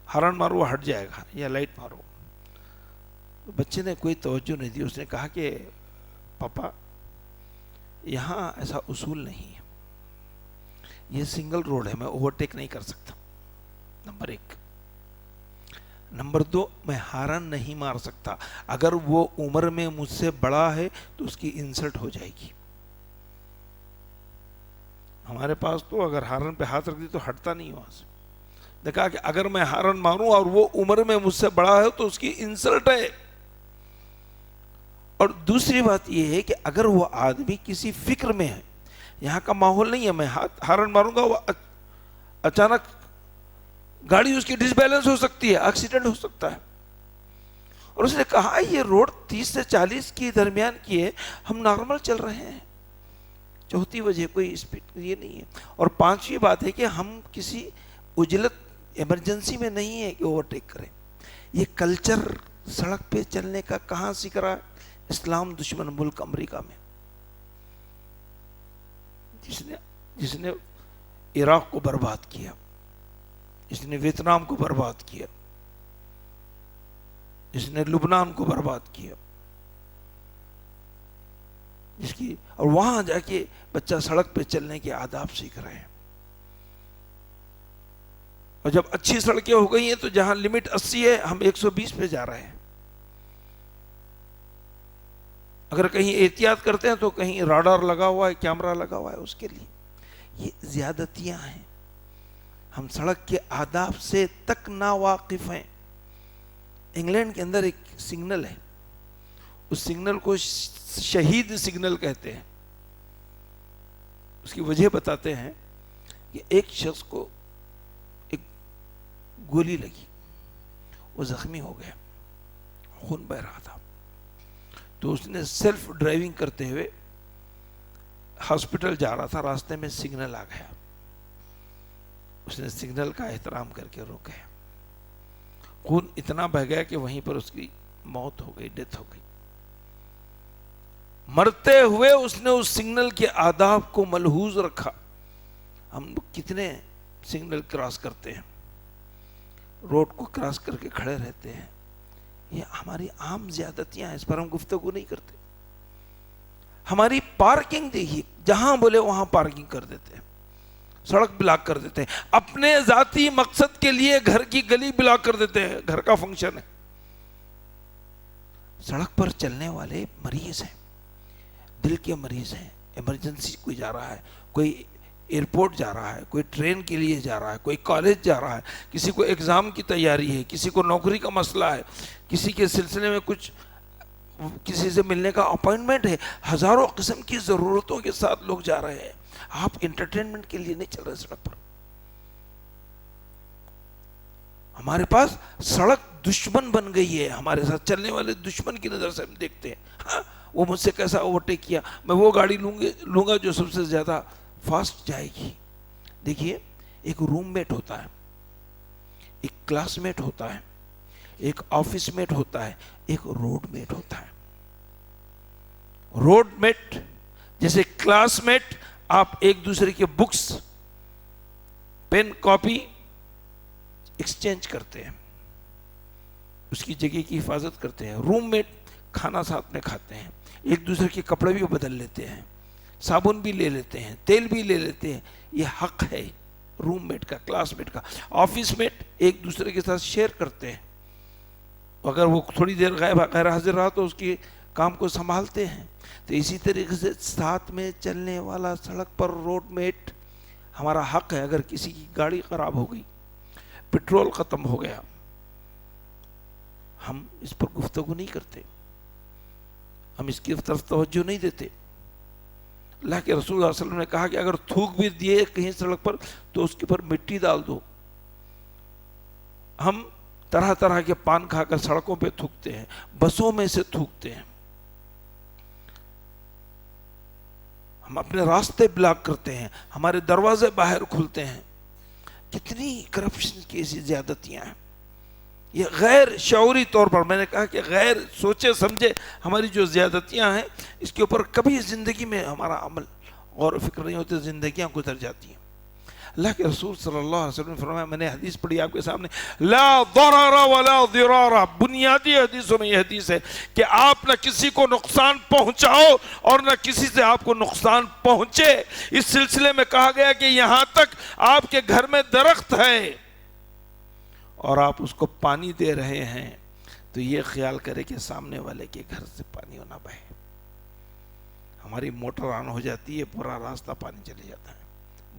ہارن مارو وہ ہٹ جائے گا، یا لائٹ مارو، بچے نے کوئی توجہ نہیں دی، اس نے کہا کہ پاپا یہاں ایسا اصول نہیں ہے، یہ سنگل روڈ ہے، میں اوورٹیک نہیں کر سکتا، نمبر 1، نمبر 2 میں ہارن نہیں مار سکتا، اگر وہ عمر میں مجھ سے بڑا ہے تو اس کی انسلٹ ہو جائے گی، ہمارے پاس تو اگر ہارن پہ ہاتھ رکھ دی تو ہٹتا نہیں وہاں سے، دیکھا کہ اگر میں ہارن ماروں اور وہ عمر میں مجھ سے بڑا ہے تو اس کی انسلٹ ہے، اور دوسری بات یہ ہے کہ اگر وہ آدمی کسی فکر میں ہے، یہاں کا ماحول نہیں ہے، میں ہارن ماروں گا وہ اچانک گاڑی اس کی ڈس بیلنس ہو سکتی ہے، ایکسیڈنٹ ہو سکتا ہے، اور اس نے کہا یہ روڈ 30 سے 40 کی درمیان کی ہے، ہم نارمل چل رہے ہیں، چوتھی وجہ کوئی اسپیڈ یہ نہیں ہے، اور 5ویں بات ہے کہ ہم کسی اجلت ایمرجنسی میں نہیں ہے کہ اوورٹیک کریں، یہ کلچر سڑک پہ چلنے کا کہاں سیکھ رہا ہے؟ اسلام دشمن ملک امریکہ میں، جس نے عراق کو برباد کیا، جس نے ویتنام کو برباد کیا، جس نے لبنان کو برباد کیا، جس کی، اور وہاں جا کے بچہ سڑک پہ چلنے کے آداب سیکھ رہے ہیں، اور جب اچھی سڑکیں ہو گئی ہیں تو جہاں لمٹ 80 ہے ہم 120 پہ جا رہے ہیں، اگر کہیں احتیاط کرتے ہیں تو کہیں راڈار لگا ہوا ہے، کیمرہ لگا ہوا ہے اس کے لیے، یہ زیادتیاں ہیں، ہم سڑک کے آداب سے تک ناواقف ہیں۔ انگلینڈ کے اندر ایک سگنل ہے، اس سگنل کو شہید سگنل کہتے ہیں، اس کی وجہ بتاتے ہیں کہ ایک شخص کو ایک گولی لگی، وہ زخمی ہو گیا، خون بہ رہا تھا، تو اس نے سیلف ڈرائیونگ کرتے ہوئے ہاسپٹل جا رہا تھا، راستے میں سگنل آ گیا، اس نے سگنل کا احترام کر کے روکا، خون اتنا بہ گیا کہ وہیں پر اس کی موت ہو گئی، ڈیتھ ہو گئی۔ مرتے ہوئے اس نے اس سگنل کے آداب کو ملحوظ رکھا۔ ہم لوگ کتنے سگنل کراس کرتے ہیں، روڈ کو کراس کر کے کھڑے رہتے ہیں، یہ ہماری عام زیادتیاں ہیں، اس پر ہم گفتگو نہیں کرتے۔ ہماری پارکنگ دیکھیے، جہاں بولے وہاں پارکنگ کر دیتے ہیں، سڑک بلاک کر دیتے ہیں، اپنے ذاتی مقصد کے لیے گھر کی گلی بلاک کر دیتے ہیں، گھر کا فنکشن ہے۔ سڑک پر چلنے والے مریض ہیں، دل کے مریض ہیں، ایمرجنسی کوئی جا رہا ہے، کوئی ایئرپورٹ جا رہا ہے، کوئی ٹرین کے لیے جا رہا ہے، کوئی کالج جا رہا ہے، کسی کو ایگزام کی تیاری ہے، کسی کو نوکری کا مسئلہ ہے، کسی کے سلسلے میں کچھ کسی سے ملنے کا اپائنٹمنٹ ہے، ہزاروں قسم کی ضرورتوں کے ساتھ لوگ جا رہے ہیں۔ آپ انٹرٹینمنٹ کے لیے نہیں چل رہے سڑک پر۔ ہمارے پاس سڑک دشمن بن گئی ہے، ہمارے ساتھ چلنے والے دشمن کی نظر سے ہم دیکھتے ہیں۔ ہاں، وہ مجھ سے کیسا اوورٹیک کیا، میں وہ گاڑی لوں گا جو سب سے زیادہ فاسٹ جائے گی۔ دیکھیے، ایک روم میٹ ہوتا ہے، ایک کلاس میٹ ہوتا ہے، ایک آفس میٹ ہوتا ہے، ایک روڈ میٹ ہوتا ہے۔ روڈ میٹ جیسے کلاس میٹ، آپ ایک دوسرے کے بکس، پین، کاپی ایکسچینج کرتے ہیں، اس کی جگہ کی حفاظت کرتے ہیں۔ روم میٹ کھانا ساتھ میں کھاتے ہیں، ایک دوسرے کے کپڑے بھی بدل لیتے ہیں، صابن بھی لے لیتے ہیں، تیل بھی لے لیتے ہیں. یہ حق ہے روم میٹ کا، کلاس میٹ کا. آفس میٹ ایک دوسرے کے ساتھ شیئر کرتے ہیں، اگر وہ تھوڑی دیر غیر حاضر رہا تو اس کے کام کو سنبھالتے ہیں. تو اسی طریقے سے ساتھ میں چلنے والا سڑک پر روڈ میٹ ہمارا حق ہے. اگر کسی کی گاڑی خراب ہو گئی، پیٹرول ختم ہو گیا، ہم اس پر گفتگو نہیں کرتے، ہم اس کی طرف توجہ نہیں دیتے. اللہ کے رسول صلی اللہ علیہ وسلم نے کہا کہ اگر تھوک بھی دیے کہیں سڑک پر تو اس کے اوپر مٹی ڈال دو. ہم طرح طرح کے پان کھا کر سڑکوں پہ تھوکتے ہیں، بسوں میں سے تھوکتے ہیں، ہم اپنے راستے بلاک کرتے ہیں، ہمارے دروازے باہر کھلتے ہیں. کتنی کرپشن کی ایسی زیادتیاں ہیں. یہ غیر شعوری طور پر، میں نے کہا کہ غیر سوچے سمجھے ہماری جو زیادتیاں ہیں، اس کے اوپر کبھی زندگی میں ہمارا عمل غور و فکر نہیں ہوتے، زندگیاں گزر جاتی ہیں. اللہ کے رسول صلی اللہ علیہ وسلم نے فرمایا، میں نے حدیث پڑھی آپ کے سامنے، لا ضرر ولا ضرار. بنیادی حدیثوں میں یہ حدیث ہے کہ آپ نہ کسی کو نقصان پہنچاؤ اور نہ کسی سے آپ کو نقصان پہنچے. اس سلسلے میں کہا گیا کہ یہاں تک آپ کے گھر میں درخت ہے اور آپ اس کو پانی دے رہے ہیں تو یہ خیال کرے کہ سامنے والے کے گھر سے پانی نہ بہے. ہماری موٹر آن ہو جاتی ہے، پورا راستہ پانی چلے جاتا ہے.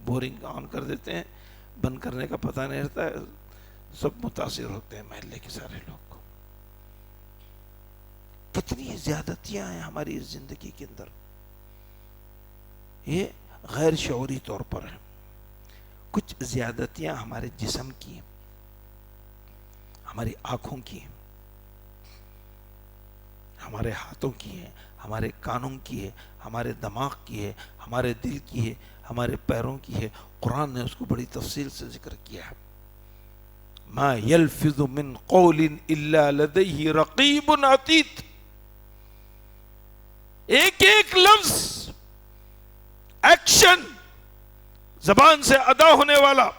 بورنگ آن کر دیتے ہیں، بند کرنے کا پتہ نہیں رہتا ہے، سب متاثر ہوتے ہیں محلے کے سارے لوگ. کتنی زیادتیاں ہیں ہماری زندگی کے اندر. یہ غیر شعوری طور پر ہیں. کچھ زیادتیاں ہمارے جسم کی ہیں، ہماری آنکھوں کی ہیں، ہمارے ہاتھوں کی ہیں، ہمارے کانوں کی ہے، ہمارے دماغ کی ہے، ہمارے دل کی ہے، ہمارے پیروں کی ہے. قرآن نے اس کو بڑی تفصیل سے ذکر کیا ہے. ما یلفظ من قول الا لدیہ رقیب عتید. ایک ایک لفظ، ایکشن زبان سے ادا ہونے والا،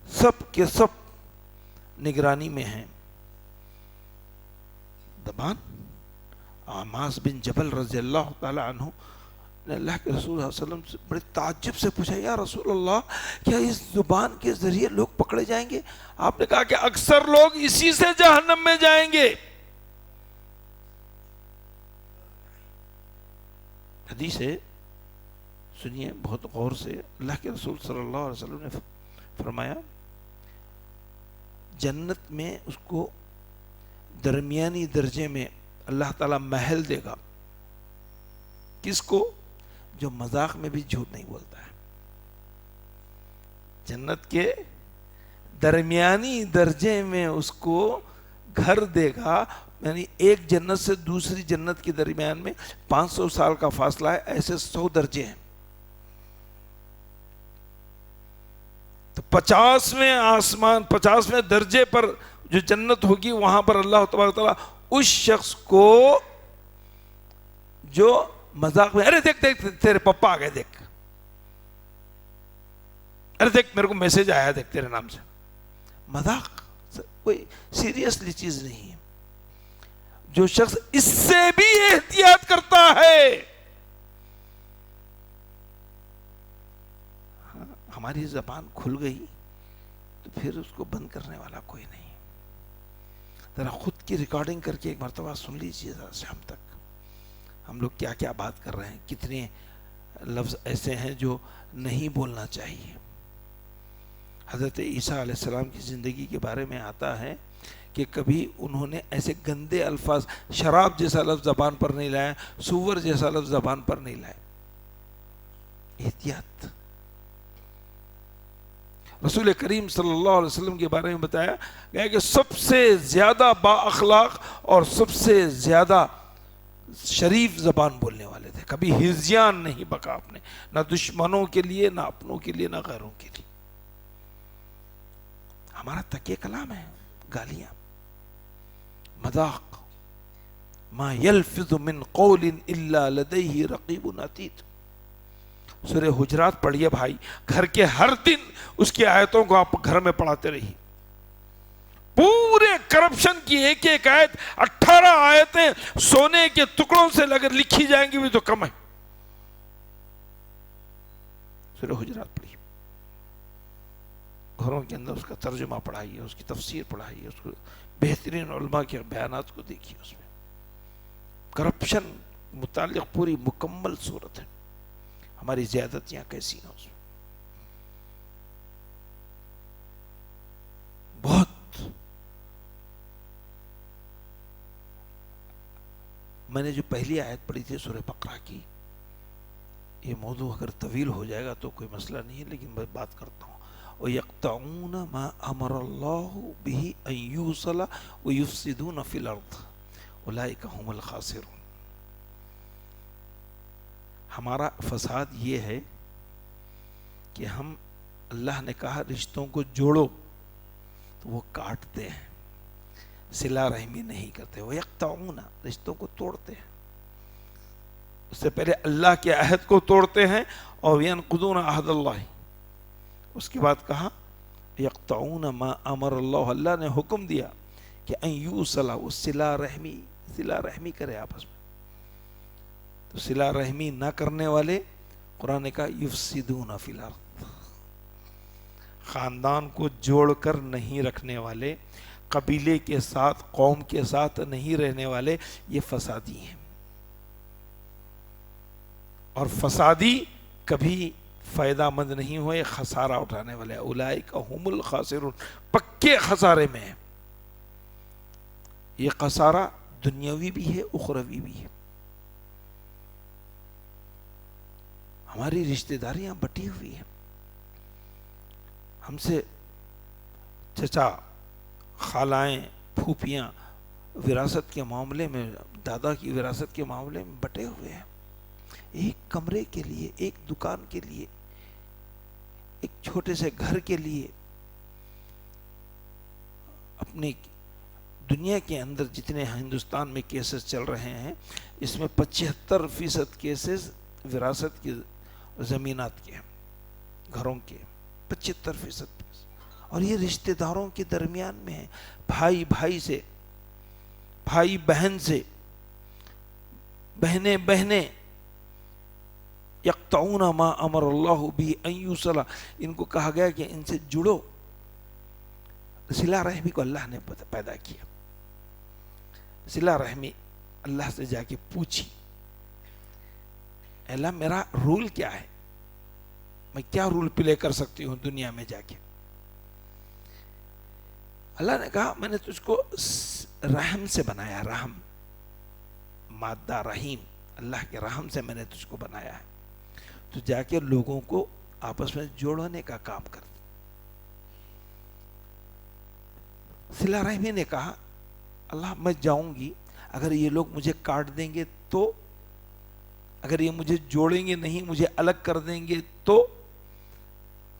سب کے سب نگرانی میں ہیں. زبان. معاذ بن جبل رضی اللہ تعالی عنہ نے اللہ کے رسول صلی اللہ علیہ وسلم سے بڑے تعجب سے پوچھا، یا رسول اللہ کیا اس زبان کے ذریعے لوگ پکڑے جائیں گے؟ آپ نے کہا کہ اکثر لوگ اسی سے جہنم میں جائیں گے. حدیث ہے، سنیے بہت غور سے. اللہ کے رسول صلی اللہ علیہ وسلم نے فرمایا، جنت میں اس کو درمیانی درجے میں اللہ تعالیٰ محل دے گا. کس کو؟ جو مذاق میں بھی جھوٹ نہیں بولتا ہے. جنت کے درمیانی درجے میں اس کو گھر دے گا. یعنی ایک جنت سے دوسری جنت کے درمیان میں 500 سال کا فاصلہ ہے، ایسے 100 درجے ہیں. تو 50ویں آسمان، 50ویں درجے پر جو جنت ہوگی، وہاں پر اللہ تبارک تعالیٰ اس شخص کو جو مذاق میں، ارے دیکھ دیکھ تیرے پپا آ گئے، دیکھ، ارے دیکھ میرے کو میسج آیا، دیکھ تیرے نام سے. مذاق کوئی سیریسلی چیز نہیں ہے. جو شخص اس سے بھی احتیاط کرتا ہے، ہماری زبان کھل گئی تو پھر اس کو بند کرنے والا کوئی نہیں. ذرا خود کی ریکارڈنگ کر کے ایک مرتبہ سن لیجیے ذرا شام تک، ہم لوگ کیا کیا بات کر رہے ہیں. کتنے لفظ ایسے ہیں جو نہیں بولنا چاہیے. حضرت عیسیٰ علیہ السلام کی زندگی کے بارے میں آتا ہے کہ کبھی انہوں نے ایسے گندے الفاظ، شراب جیسا لفظ زبان پر نہیں لائے، سور جیسا لفظ زبان پر نہیں لائے. احتیاط. رسول کریم صلی اللہ علیہ وسلم کے بارے میں بتایا گیا کہ سب سے زیادہ با اخلاق اور سب سے زیادہ شریف زبان بولنے والے تھے. کبھی ہذیان نہیں بکا آپ نے، نہ دشمنوں کے لیے، نہ اپنوں کے لیے، نہ غیروں کے لیے. ہمارا تکیہ کلام ہے گالیاں، مذاق. ما یلفظ من قول الا لدیہ رقیب عتید. سورہ حجرات پڑھیے بھائی، گھر کے ہر دن اس کی آیتوں کو آپ گھر میں پڑھاتے رہیے. پورے کرپشن کی ایک ایک آیت 18 آیتیں سونے کے ٹکڑوں سے اگر لکھی جائیں گی بھی تو کم ہے. سورہ حجرات پڑھی، گھروں کے اندر اس کا ترجمہ پڑھائیے، اس کی تفسیر پڑھائیے، اس کو بہترین علماء کے بیانات کو دیکھیے. اس میں کرپشن متعلق پوری مکمل صورت ہے. ہماری زیادتیاں کیسی ہیں اس میں بہت. میں نے جو پہلی آیت پڑھی تھی سورہ بقرہ کی، یہ موضوع اگر طویل ہو جائے گا تو کوئی مسئلہ نہیں ہے، لیکن میں بات کرتا ہوں. وَيَقْطَعُونَ مَا أَمَرَ اللَّهُ بِهِ أَن يُوصَلَ وَيُفْسِدُونَ فِي الْأَرْضِ أُولَٰئِكَ هُمُ الْخَاسِرُونَ. ہمارا فساد یہ ہے کہ ہم، اللہ نے کہا رشتوں کو جوڑو تو وہ کاٹتے ہیں، صلہ رحمی نہیں کرتے. وَيَقْطَعُونَ رشتوں کو توڑتے ہیں، اس سے پہلے اللہ کے عہد کو توڑتے ہیں. اور وَيَنقُضُونَ عَهْدَ اللَّهِ، اس کے بعد کہا یقطعون ما امر اللہ، اللہ نے حکم دیا کہ ان یوصل، وہ صلہ رحمی کرے آپس میں. تو صلہ رحمی نہ کرنے والے، قرآن نے کہا یفسدون فی الارض، خاندان کو جوڑ کر نہیں رکھنے والے، قبیلے کے ساتھ قوم کے ساتھ نہیں رہنے والے، یہ فسادی ہیں. اور فسادی کبھی فائدہ مند نہیں ہوئے، خسارہ اٹھانے والے. اولئک هم الخاسرون، پکے خسارے میں ہیں. یہ خسارہ دنیاوی بھی ہے، اخروی بھی ہے. ہماری رشتہ داریاں بٹی ہوئی ہیں. ہم سے چچا، خالائیں، پھوپھیاں وراثت کے معاملے میں، دادا کی وراثت کے معاملے میں بٹے ہوئے ہیں. ایک کمرے کے لیے، ایک دکان کے لیے، ایک چھوٹے سے گھر کے لیے. اپنی دنیا کے اندر جتنے ہندوستان میں کیسز چل رہے ہیں، اس میں 75% کیسز وراثت کی، زمینات کے، گھروں کے 75%. اور یہ رشتہ داروں کے درمیان میں ہے، بھائی بھائی سے، بھائی بہن سے، بہنیں بہنیں. یقطعون ما امر اللہ بہ ان یوصل، ان کو کہا گیا کہ ان سے جڑو. صلہ رحمی کو اللہ نے پیدا کیا. صلہ رحمی اللہ سے جا کے پوچھی، اللہ میرا رول کیا ہے، میں کیا رول پلے کر سکتی ہوں دنیا میں جا کے. اللہ نے کہا میں نے تجھ کو رحم سے بنایا، رحم مادہ رحیم، اللہ کے رحم سے میں نے تجھ کو بنایا ہے. تو جا کے لوگوں کو آپس میں جوڑنے کا کام کر. صلہ رحمی نے کہا اللہ میں جاؤں گی، اگر یہ لوگ مجھے کاٹ دیں گے تو، اگر یہ مجھے جوڑیں گے نہیں، مجھے الگ کر دیں گے تو.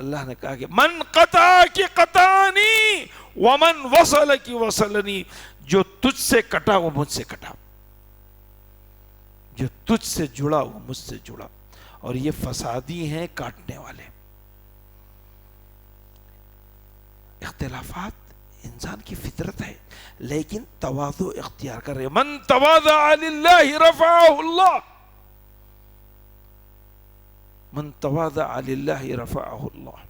اللہ نے کہا کہ من قطع کی قطعنی ومن وصل کی وصلنی، جو تجھ سے کٹا وہ مجھ سے کٹا، جو تجھ سے جڑا وہ مجھ سے جڑا. اور یہ فسادی ہیں، کاٹنے والے. اختلافات انسان کی فطرت ہے، لیکن تواضع اختیار کر رہے. من تواضع للہ رفعہ اللہ، من تواضع للہ رفعہ اللہ.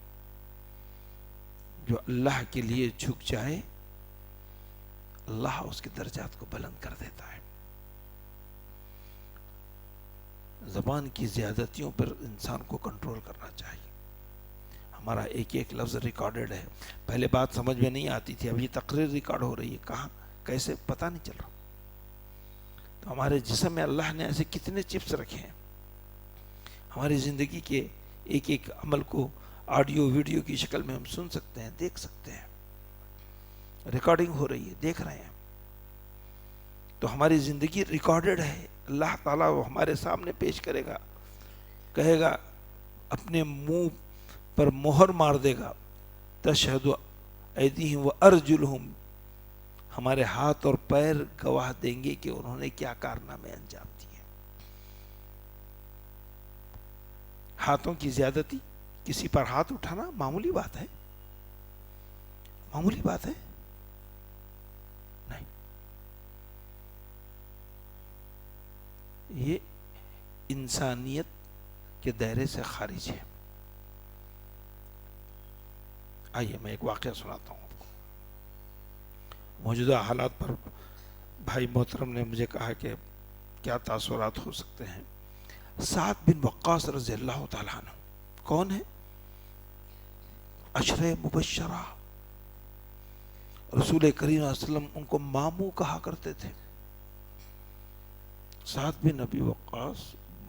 جو اللہ کے لیے جھک جائے، اللہ اس کے درجات کو بلند کر دیتا ہے. زبان کی زیادتیوں پر انسان کو کنٹرول کرنا چاہیے. ہمارا ایک ایک لفظ ریکارڈڈ ہے. پہلے بات سمجھ میں نہیں آتی تھی، اب یہ تقریر ریکارڈ ہو رہی ہے، کہاں کیسے پتہ نہیں چل رہا. تو ہمارے جسم میں اللہ نے ایسے کتنے چپس رکھے ہیں. ہماری زندگی کے ایک ایک عمل کو آڈیو ویڈیو کی شکل میں ہم سن سکتے ہیں، دیکھ سکتے ہیں. ریکارڈنگ ہو رہی ہے، دیکھ رہے ہیں. تو ہماری زندگی ریکارڈڈ ہے. اللہ تعالیٰ وہ ہمارے سامنے پیش کرے گا، کہے گا، اپنے منہ پر مہر مار دے گا. تشہد ایدیہم وارجلہم، ہمارے ہاتھ اور پیر گواہ دیں گے کہ انہوں نے کیا کارنامے انجام دیے. ہاتھوں کی زیادتی، کسی پر ہاتھ اٹھانا معمولی بات ہے، معمولی بات ہے. یہ انسانیت کے دائرے سے خارج ہے. آئیے میں ایک واقعہ سناتا ہوں آپ کو. موجودہ حالات پر بھائی محترم نے مجھے کہا کہ کیا تاثرات ہو سکتے ہیں. سعد بن وقاص رضی اللہ تعالیٰ عنہ کون ہے؟ عشرہ مبشرہ. رسول کریم صلی اللہ علیہ وسلم ان کو ماموں کہا کرتے تھے. سعد بن ابی وقاص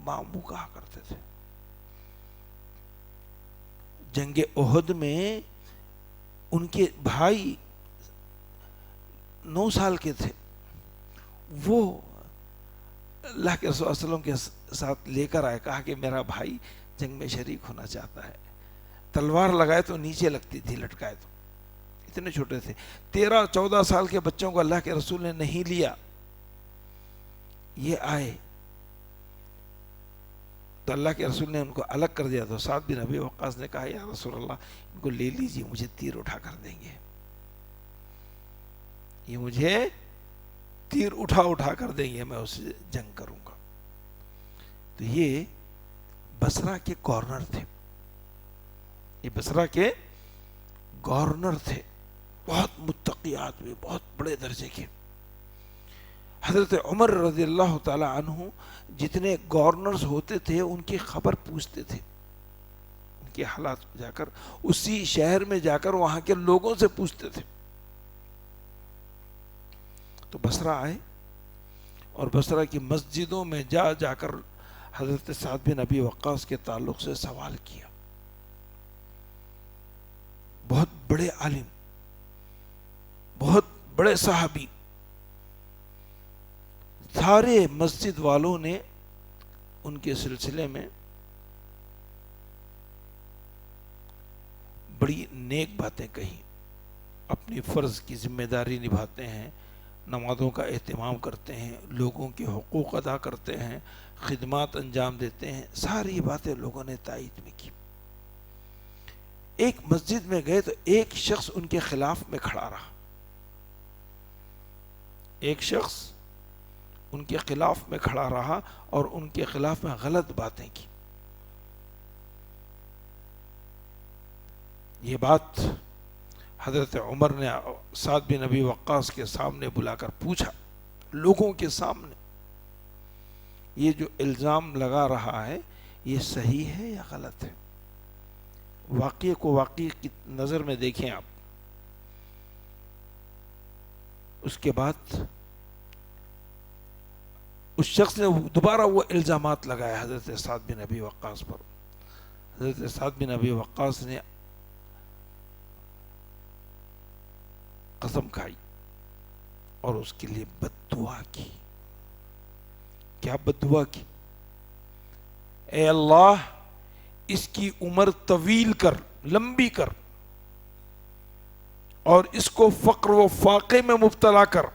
ماموں کہا کرتے تھے. جنگ احد میں ان کے بھائی 9 سال کے تھے. وہ اللہ کے رسول صلی اللہ علیہ وسلم کے ساتھ لے کر آئے, کہا کہ میرا بھائی جنگ میں شریک ہونا چاہتا ہے. تلوار لگائے تو نیچے لگتی تھی, لٹکائے تو. اتنے چھوٹے تھے. 13-14 سال کے بچوں کو اللہ کے رسول نے نہیں لیا. یہ آئے تو اللہ کے رسول نے ان کو الگ کر دیا. تو سعد بن ابی وقاص نے کہا یا رسول اللہ ان کو لے لیجیے, مجھے تیر اٹھا کر دیں گے, یہ مجھے تیر اٹھا کر دیں گے, میں اس سے جنگ کروں گا. تو یہ بصرہ کے گورنر تھے. یہ بصرہ کے گورنر تھے, بہت متقی آدمی, بہت بڑے درجے کے. حضرت عمر رضی اللہ تعالی عنہ جتنے گورنرز ہوتے تھے ان کی خبر پوچھتے تھے, ان کے حالات جا کر اسی شہر میں جا کر وہاں کے لوگوں سے پوچھتے تھے. تو بصرہ آئے اور بصرہ کی مسجدوں میں جا جا کر حضرت سعد بن ابی وقاص کے تعلق سے سوال کیا. بہت بڑے عالم, بہت بڑے صحابی. سارے مسجد والوں نے ان کے سلسلے میں بڑی نیک باتیں کہی. اپنی فرض کی ذمہ داری نبھاتے ہیں, نمازوں کا اہتمام کرتے ہیں, لوگوں کے حقوق ادا کرتے ہیں, خدمات انجام دیتے ہیں. ساری باتیں لوگوں نے تائید میں کی. ایک مسجد میں گئے تو ایک شخص ان کے خلاف میں کھڑا رہا. ایک شخص ان کے خلاف میں کھڑا رہا اور ان کے خلاف میں غلط باتیں کی. یہ بات حضرت عمر نے سعد بن ابی وقاص کے سامنے بلا کر پوچھا, لوگوں کے سامنے, یہ جو الزام لگا رہا ہے یہ صحیح ہے یا غلط ہے؟ واقعے کو واقعی کی نظر میں دیکھیں آپ. اس کے بعد اس شخص نے دوبارہ وہ الزامات لگائے حضرت سعد بن ابی وقاص پر. حضرت سعد بن ابی وقاص نے قسم کھائی اور اس کے لیے بد دعا کی. کیا بد دعا کی؟ اے اللہ اس کی عمر طویل کر, لمبی کر, اور اس کو فقر و فاقے میں مبتلا کر,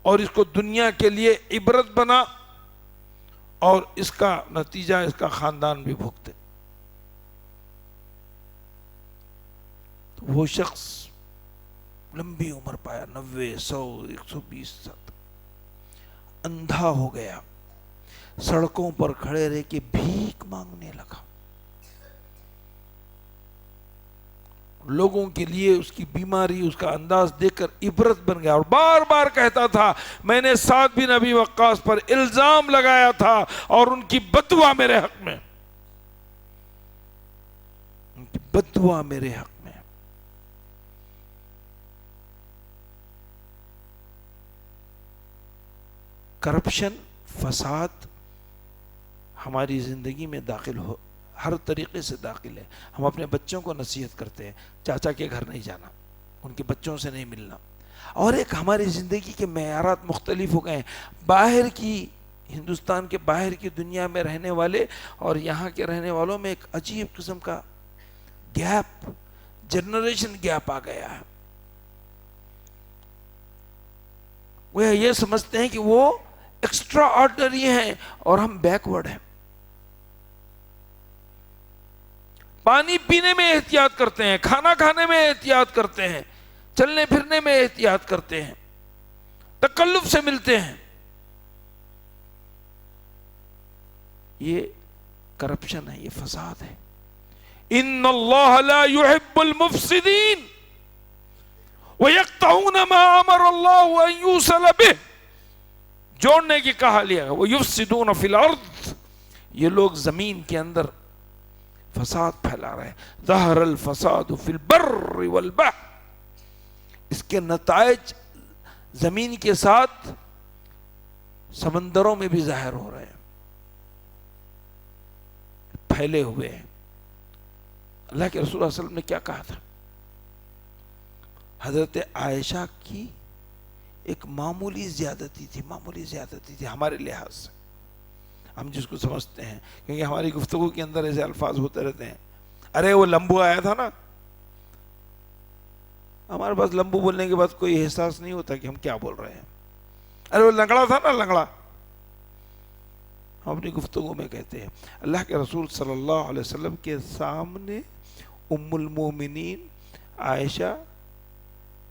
اور اس کو دنیا کے لیے عبرت بنا, اور اس کا نتیجہ اس کا خاندان بھی بھگتے. تو وہ شخص لمبی عمر پایا, 90, 100, 120 تک. اندھا ہو گیا, سڑکوں پر کھڑے رہ کے بھیک مانگنے لگا. لوگوں کے لیے اس کی بیماری, اس کا انداز دیکھ کر عبرت بن گیا, اور بار بار کہتا تھا میں نے سعد بن ابی وقاص پر الزام لگایا تھا اور ان کی بد دعا میرے حق میں, ان کی بد دعا میرے حق میں. کرپشن, فساد ہماری زندگی میں داخل ہو, ہر طریقے سے داخل ہے. ہم اپنے بچوں کو نصیحت کرتے ہیں چاچا کے گھر نہیں جانا, ان کے بچوں سے نہیں ملنا. اور ایک ہماری زندگی کے معیارات مختلف ہو گئے ہیں. باہر کی, ہندوستان کے باہر کی دنیا میں رہنے والے اور یہاں کے رہنے والوں میں ایک عجیب قسم کا گیپ, جنریشن گیپ آ گیا ہے. وہ یہ سمجھتے ہیں کہ وہ ایکسٹرا آرڈنری ہیں اور ہم بیکورڈ ہیں. پانی پینے میں احتیاط کرتے ہیں, کھانا کھانے میں احتیاط کرتے ہیں, چلنے پھرنے میں احتیاط کرتے ہیں, تکلف سے ملتے ہیں. یہ کرپشن ہے، یہ فساد ہے. ان اللہ لا يحب المفسدین وَيَقْطَعُونَ مَا أَمَرَ اللَّهُ أَن يُوصَلَ بِهِ. جوڑنے کی کہا لیا ہے. وَيُفْسِدُونَ فِي الْأَرْضِ. یہ لوگ زمین کے اندر فساد پھیلا رہے ہیں. ظَهَرَ الْفَسَادُ فِي الْبَرِّ وَالْبَحْرِ. اس کے نتائج زمین کے ساتھ سمندروں میں بھی ظاہر ہو رہے ہیں، پھیلے ہوئے ہیں. اللہ کے رسول صلی اللہ علیہ وسلم نے کیا کہا تھا؟ حضرت عائشہ کی ایک معمولی زیادتی تھی ہمارے لحاظ سے، ہم جس کو سمجھتے ہیں، کیونکہ ہماری گفتگو کے اندر ایسے الفاظ ہوتے رہتے ہیں. ارے وہ لمبو آیا تھا نا. ہمارے پاس لمبو بولنے کے بعد کوئی احساس نہیں ہوتا کہ ہم کیا بول رہے ہیں. ارے وہ لنگڑا تھا نا، لنگڑا. ہم اپنی گفتگو میں کہتے ہیں. اللہ کے رسول صلی اللہ علیہ وسلم کے سامنے ام المومنین عائشہ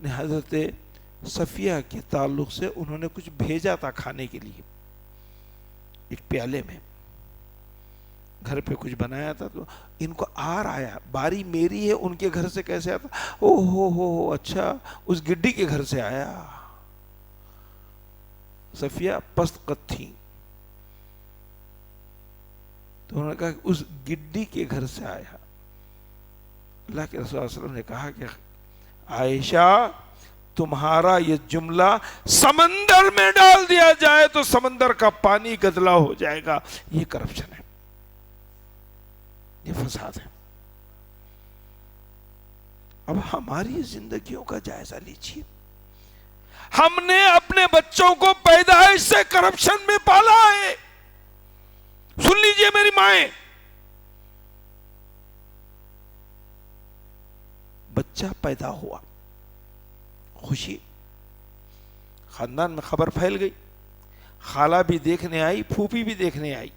نے حضرت صفیہ کے تعلق سے انہوں نے کچھ بھیجا تھا کھانے کے لیے، ایک پیالے میں گھر پہ کچھ بنایا تھا. تو ان کو آر آیا، باری میری ہے، ان کے گھر سے کیسے آتا؟ او ہو اچھا اس گڈی کے گھر سے آیا. صفیہ پست قد تھی، تو انہوں نے کہا کہ اس گڈی کے گھر سے آیا. اللہ کے رسول صلی اللہ علیہ وسلم نے کہا کہ عائشہ تمہارا یہ جملہ سمندر میں ڈال دیا جائے تو سمندر کا پانی گدلا ہو جائے گا. یہ کرپشن ہے، یہ فساد ہے. اب ہماری زندگیوں کا جائزہ لیجیے. ہم نے اپنے بچوں کو پیدائش سے کرپشن میں پالا ہے. سن لیجئے میری مائیں، بچہ پیدا ہوا، خوشی، خاندان میں خبر پھیل گئی، خالہ بھی دیکھنے آئی، پھوپھی بھی دیکھنے آئی.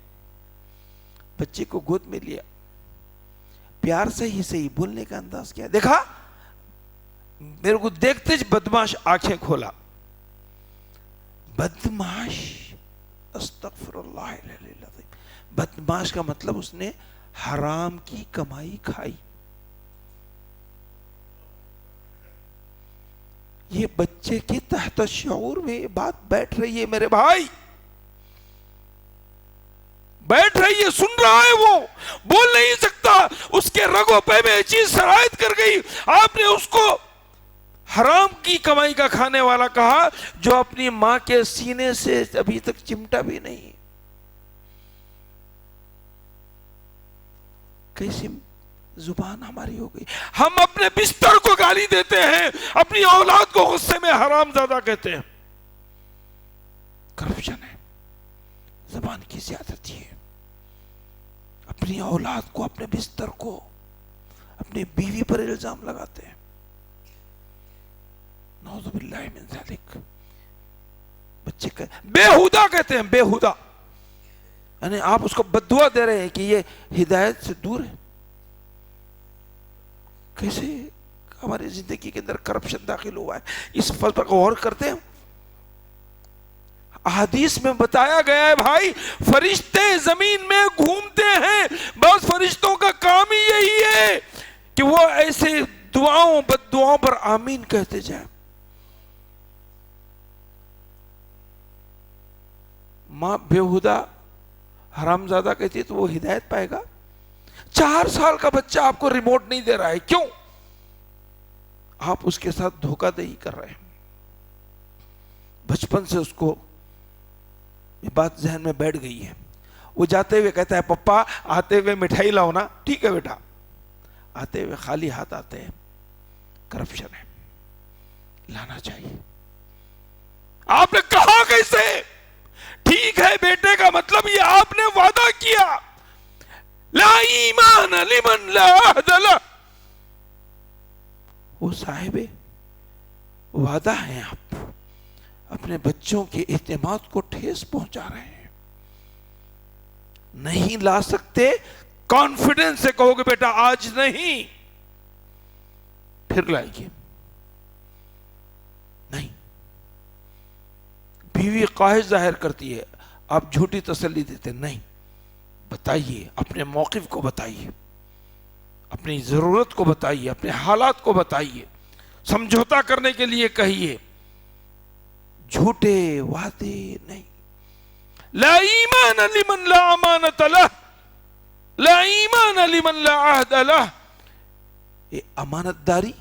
بچے کو گود میں لیا، پیار سے ہی صحیح بولنے کا انداز کیا. دیکھا میرے کو دیکھتے بدماش آنکھیں کھولا. بدماش، استغفر اللہ العلی العظیم. بدماش کا مطلب اس نے حرام کی کمائی کھائی. یہ بچے کے تحت شعور میں یہ بات بیٹھ رہی ہے میرے بھائی، بیٹھ رہی ہے، سن رہا ہے. وہ بول نہیں سکتا، اس کے رگوں پہ میں یہ چیز سرایت کر گئی. آپ نے اس کو حرام کی کمائی کا کھانے والا کہا جو اپنی ماں کے سینے سے ابھی تک چمٹا بھی نہیں. کیسی زبان ہماری ہو گئی. ہم اپنے بستر کو گالی دیتے ہیں، اپنی اولاد کو غصے میں حرام زادہ کہتے ہیں. کرپشن ہے، زبان کی زیادتی ہے. اپنی اولاد کو، اپنے بستر کو، اپنی بیوی پر الزام لگاتے ہیں. نعوذ باللہ من ذالک. بچے بےہودہ کہتے ہیں، بےہودہ، یعنی آپ اس کو بددعا دے رہے ہیں کہ یہ ہدایت سے دور ہے. کیسے ہماری زندگی کے اندر کرپشن داخل ہوا ہے. اس فضل پر غور کرتے ہیں. احادیث میں بتایا گیا ہے بھائی، فرشتے زمین میں گھومتے ہیں، بعض فرشتوں کا کام ہی یہی ہے کہ وہ ایسے دعاؤں بد دعاؤں پر آمین کہتے جائیں. ماں بےہودہ حرامزادہ کہتی ہے تو وہ ہدایت پائے گا؟ 4 سال کا بچہ آپ کو ریموٹ نہیں دے رہا ہے، کیوں؟ آپ اس کے ساتھ دھوکہ دہی کر رہے ہیں. بچپن سے اس کو یہ بات ذہن میں بیٹھ گئی ہے. وہ جاتے ہوئے کہتا ہے پپا آتے ہوئے مٹھائی لاؤ نا. ٹھیک ہے بیٹا. آتے ہوئے خالی ہاتھ آتے ہیں. کرپشن ہے، لانا چاہیے. آپ نے کہا کیسے؟ ٹھیک ہے بیٹے کا مطلب یہ آپ نے وعدہ کیا، لا ایمان لمن لا عہد لہ. وہ صاحب وعدہ ہیں، آپ اپنے بچوں کے اعتماد کو ٹھیس پہنچا رہے ہیں. نہیں لا سکتے، کانفیڈنس سے کہو گے بیٹا آج نہیں، پھر لائے گی. نہیں، بیوی خواہش ظاہر کرتی ہے، آپ جھوٹی تسلی دیتے. نہیں، بتائیے، اپنے موقف کو بتائیے، اپنی ضرورت کو بتائیے، اپنے حالات کو بتائیے، سمجھوتا کرنے کے لیے کہیے، جھوٹے وعدے نہیں۔ لا ایمان لمن لا امانت لہ، لا ایمان لمن لا عہد لہ۔ یہ امانت داری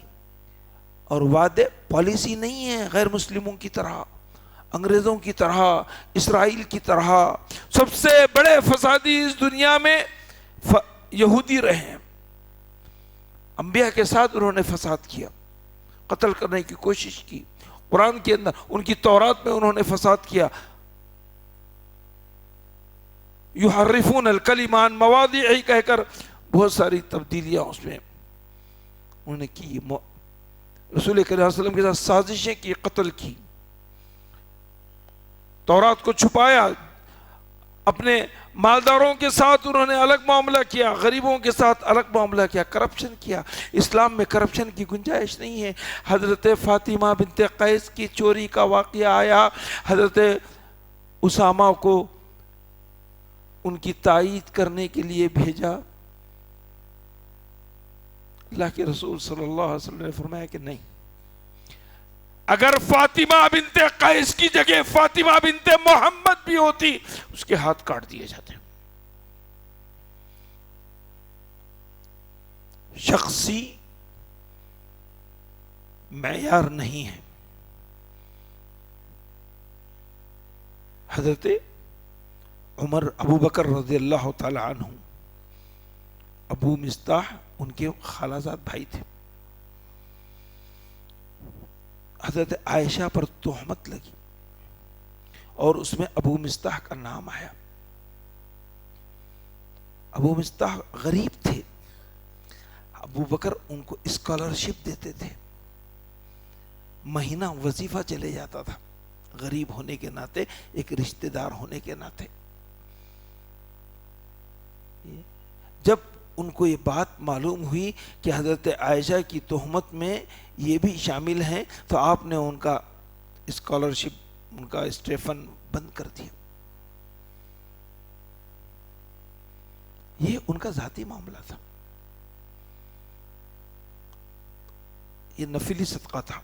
اور وعدے پالیسی نہیں ہے غیر مسلموں کی طرح، انگریزوں کی طرح، اسرائیل کی طرح۔ سب سے بڑے فسادی اس دنیا میں یہودی رہے ہیں۔ انبیاء کے ساتھ انہوں نے فساد کیا، قتل کرنے کی کوشش کی، قرآن کے اندر ان کی تورات میں انہوں نے فساد کیا۔ یحرفون الکلم عن مواضعہ کہہ کر بہت ساری تبدیلیاں اس میں انہوں نے کی، رسول کریم صلی اللہ علیہ وسلم کے ساتھ سازشیں کی، قتل کی، تورات کو چھپایا، اپنے مالداروں کے ساتھ انہوں نے الگ معاملہ کیا، غریبوں کے ساتھ الگ معاملہ کیا، کرپشن کیا۔ اسلام میں کرپشن کی گنجائش نہیں ہے۔ حضرت فاطمہ بنت قیس کی چوری کا واقعہ آیا، حضرت اسامہ کو ان کی تائید کرنے کے لیے بھیجا، اللہ کے رسول صلی اللہ علیہ وسلم نے فرمایا کہ نہیں، اگر فاطمہ بنت قیس کی جگہ فاطمہ بنت محمد بھی ہوتی اس کے ہاتھ کاٹ دیے جاتے۔ شخصی معیار نہیں ہے۔ حضرت عمر، ابو بکر رضی اللہ تعالی عنہ، ابو مصطح ان کے خالازاد بھائی تھے۔ حضرت عائشہ پر تہمت لگی اور اس میں ابو مصطح کا نام آیا۔ ابو مصطح غریب تھے، ابو بکر ان کو اسکالرشپ دیتے تھے، مہینہ وظیفہ چلے جاتا تھا، غریب ہونے کے ناطے، ایک رشتہ دار ہونے کے ناطے۔ جب ان کو یہ بات معلوم ہوئی کہ حضرت عائشہ کی تہمت میں یہ بھی شامل ہیں، تو آپ نے ان کا اسکالرشپ، ان کا اسٹیفن بند کر دیا۔ یہ ان کا ذاتی معاملہ تھا، یہ نفلی صدقہ تھا،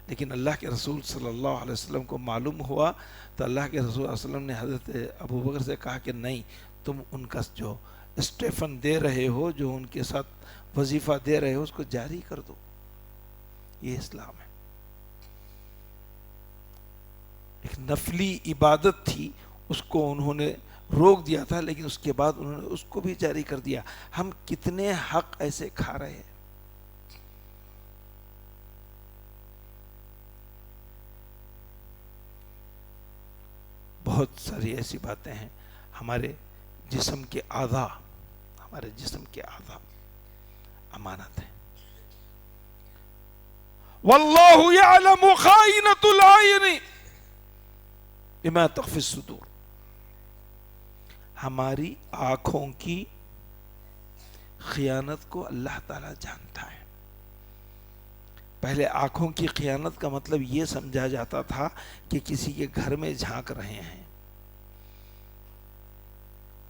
لیکن اللہ کے رسول صلی اللہ علیہ وسلم کو معلوم ہوا تو اللہ کے رسول صلی اللہ علیہ وسلم نے حضرت ابو بکر سے کہا کہ نہیں، تم ان کا جو اسٹیفن دے رہے ہو، جو ان کے ساتھ وظیفہ دے رہے ہو، اس کو جاری کر دو۔ یہ اسلام ہے۔ ایک نفلی عبادت تھی، اس کو انہوں نے روک دیا تھا، لیکن اس کے بعد انہوں نے اس کو بھی جاری کر دیا۔ ہم کتنے حق ایسے کھا رہے ہیں۔ بہت ساری ایسی باتیں ہیں۔ ہمارے جسم کے اعضاء، ہمارے جسم کے اعضاء امانت ہے۔ واللہ یعلم خائنۃ العین بما تخفی الصدور۔ ہماری آنکھوں کی خیانت کو اللہ تعالی جانتا ہے۔ پہلے آنکھوں کی خیانت کا مطلب یہ سمجھا جاتا تھا کہ کسی کے گھر میں جھانک رہے ہیں۔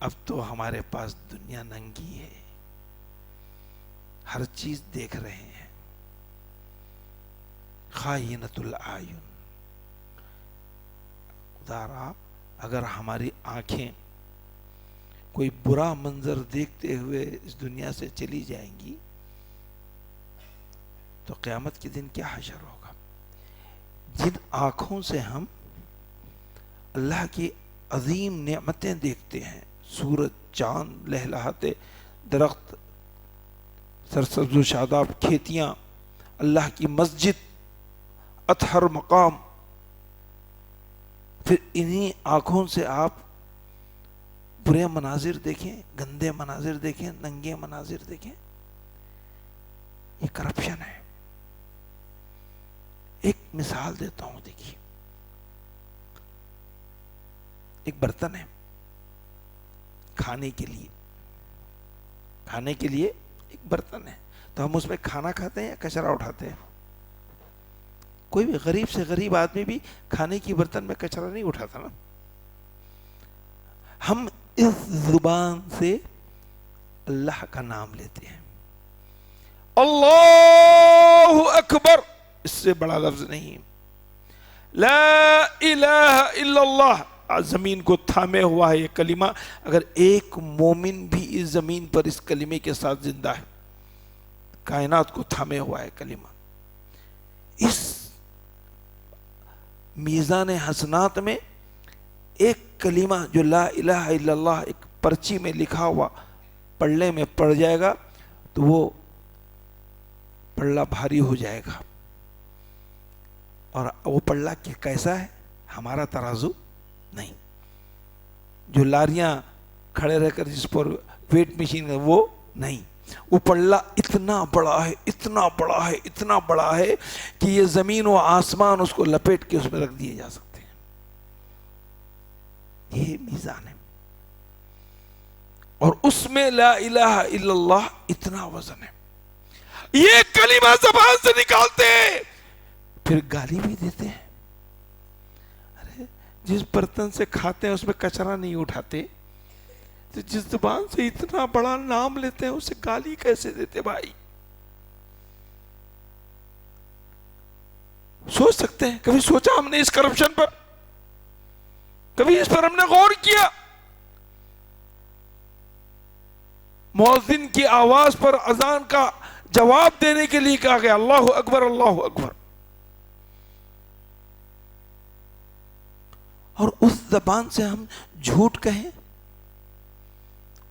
اب تو ہمارے پاس دنیا ننگی ہے، ہر چیز دیکھ رہے ہیں۔ خائنۃ العیون۔ خدا، اگر ہماری آنکھیں کوئی برا منظر دیکھتے ہوئے اس دنیا سے چلی جائیں گی تو قیامت کے دن کیا حشر ہوگا۔ جن آنکھوں سے ہم اللہ کی عظیم نعمتیں دیکھتے ہیں، سورج، چاند، لہلہاتے درخت، سرسبز و شاداب کھیتیاں، اللہ کی مسجد، اطہر مقام، پھر انہی آنکھوں سے آپ برے مناظر دیکھیں، گندے مناظر دیکھیں، ننگے مناظر دیکھیں۔ یہ کرپشن ہے۔ ایک مثال دیتا ہوں، دیکھیے، ایک برتن ہے کھانے کے لیے ایک برتن ہے، تو ہم اس میں کھانا کھاتے ہیں یا کچرا اٹھاتے ہیں؟ کوئی بھی غریب سے غریب آدمی بھی کھانے کی برتن میں کچرا نہیں اٹھاتا نا۔ ہم اس زبان سے اللہ کا نام لیتے ہیں. اللہ اکبر، اس سے بڑا لفظ نہیں. لا الہ الا اللہ، زمین کو تھامے ہوا ہے یہ کلمہ. اگر ایک مومن بھی اس زمین پر اس کلمے کے ساتھ زندہ ہے، کائنات کو تھامے ہوا ہے کلمہ. اس میزان حسنات میں ایک کلمہ جو لا الہ الا اللہ ایک پرچی میں لکھا ہوا پڑھنے میں پڑ جائے گا تو وہ پڑھنا بھاری ہو جائے گا. اور وہ پڑھنا کیسا ہے؟ ہمارا ترازو نہیں. جو لاریاں کھڑے رہ کر جس پر ویٹ مشین ہے وہ نہیں. وہ پلہ اتنا بڑا ہے، اتنا بڑا ہے، اتنا بڑا ہے کہ یہ زمین و آسمان اس کو لپیٹ کے اس میں رکھ دیے جا سکتے ہیں. یہ میزان ہے. اور اس میں لا الہ الا اللہ اتنا وزن ہے. یہ کلمہ زبان سے نکالتے ہیں پھر گالی بھی دیتے ہیں. ارے جس برتن سے کھاتے ہیں اس میں کچرا نہیں اٹھاتے، تو جس زبان سے اتنا بڑا نام لیتے ہیں اسے گالی کیسے دیتے بھائی؟ سوچ سکتے ہیں؟ کبھی سوچا ہم نے اس کرپشن پر؟ کبھی اس پر ہم نے غور کیا؟ مؤذن کی آواز پر اذان کا جواب دینے کے لیے کہا گیا اللہ اکبر اللہ اکبر. اور اس زبان سے ہم جھوٹ کہیں.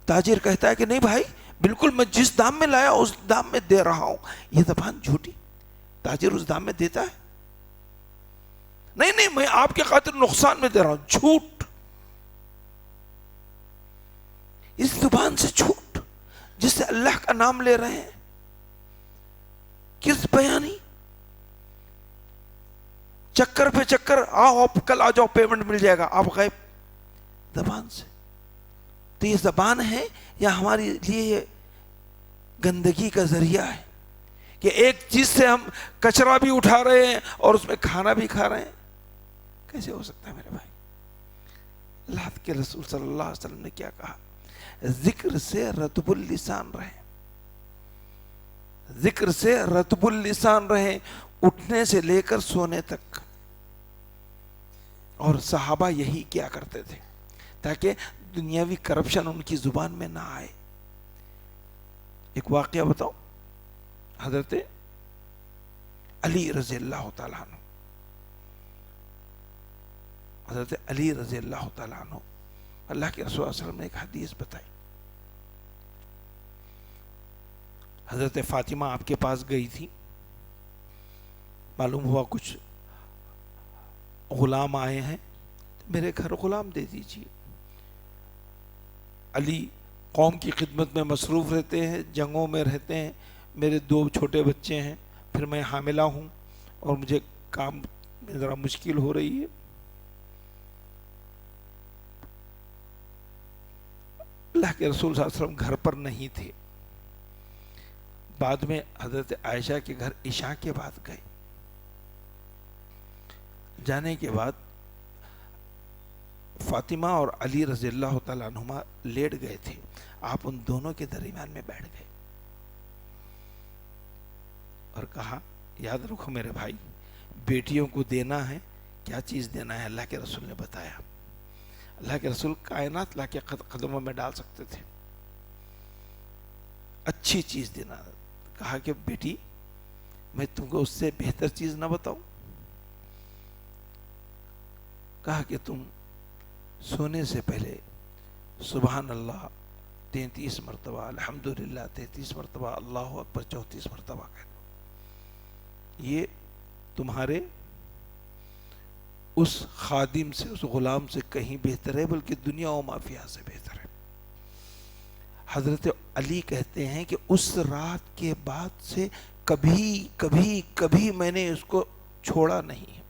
تاجر کہتا ہے کہ نہیں بھائی بالکل میں جس دام میں لایا اس دام میں دے رہا ہوں. یہ زبان جھوٹی. تاجر اس دام میں دیتا ہے؟ نہیں نہیں میں آپ کے خاطر نقصان میں دے رہا ہوں. جھوٹ. اس زبان سے جھوٹ جس سے اللہ کا نام لے رہے ہیں. کس بیانی؟ چکر پہ چکر، آؤ کل آ جاؤ پیمنٹ مل جائے گا، آپ غائب. زبان سے. تو یہ زبان ہے یا ہمارے لیے یہ گندگی کا ذریعہ ہے کہ ایک چیز سے ہم کچرا بھی اٹھا رہے ہیں اور اس میں کھانا بھی کھا رہے ہیں؟ کیسے ہو سکتا ہے میرے بھائی؟ اللہ کے رسول صلی اللہ علیہ وسلم نے کیا کہا؟ ذکر سے رطب اللسان رہیں. ذکر سے رطب اللسان رہیں، اٹھنے سے لے کر سونے تک. اور صحابہ یہی کیا کرتے تھے تاکہ دنیاوی کرپشن ان کی زبان میں نہ آئے. ایک واقعہ بتاؤ. حضرت علی رضی اللہ تعالیٰ عنہ، حضرت علی رضی اللہ تعالیٰ عنہ، اللہ کے رسول صلی اللہ علیہ وسلم نے ایک حدیث بتائی. حضرت فاطمہ آپ کے پاس گئی تھی. معلوم ہوا کچھ غلام آئے ہیں، میرے گھر غلام دے دیجیے. علی قوم کی خدمت میں مصروف رہتے ہیں، جنگوں میں رہتے ہیں، میرے 2 چھوٹے بچے ہیں، پھر میں حاملہ ہوں اور مجھے کام میں ذرا مشکل ہو رہی ہے. اللہ کے رسول صلی اللہ علیہ وسلم گھر پر نہیں تھے. بعد میں حضرت عائشہ کے گھر عشاء کے بعد گئے. جانے کے بعد فاطمہ اور علی رضی اللہ تعالیٰ عنہما لیٹ گئے تھے. آپ ان دونوں کے درمیان میں بیٹھ گئے اور کہا یاد رکھو میرے بھائی، بیٹیوں کو دینا ہے، کیا چیز دینا ہے اللہ کے رسول نے بتایا. اللہ کے رسول کائنات لا کے قدموں میں ڈال سکتے تھے. اچھی چیز دینا. کہا کہ بیٹی میں تم کو اس سے بہتر چیز نہ بتاؤں؟ کہا کہ تم سونے سے پہلے سبحان اللہ 33 مرتبہ، الحمدللہ 33 مرتبہ، اللہ اکبر 34 مرتبہ کہہ دو. یہ تمہارے اس خادم سے، اس غلام سے کہیں بہتر ہے، بلکہ دنیا و مافیہ سے بہتر ہے. حضرت علی کہتے ہیں کہ اس رات کے بعد سے کبھی میں نے اس کو چھوڑا نہیں،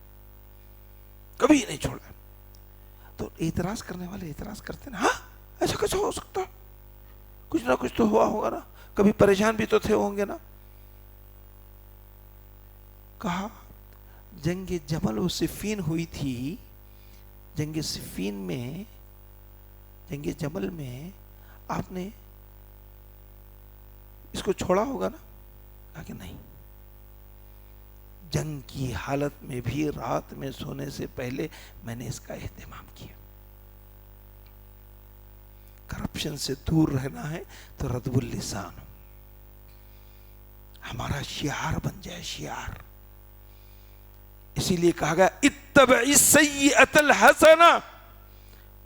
کبھی نہیں چھوڑا. تو اعتراض کرنے والے اعتراض کرتے ہیں، ہاں ایسا کیسا ہو سکتا؟ کچھ نہ کچھ تو ہوا ہوگا نا، کبھی پریشان بھی تو تھے ہوں گے نا. کہا جنگ جمل و صفین ہوئی تھی. جنگ صفین میں جنگ جمل میں آپ نے اس کو چھوڑا ہوگا نا؟ کہا کہ نہیں، جنگ کی حالت میں بھی رات میں سونے سے پہلے میں نے اس کا اہتمام کیا. کرپشن سے دور رہنا ہے تو ردب اللسان ہمارا شعار بن جائے، شعار. اسی لیے کہا گیا اتبع السیئۃ الحسنہ،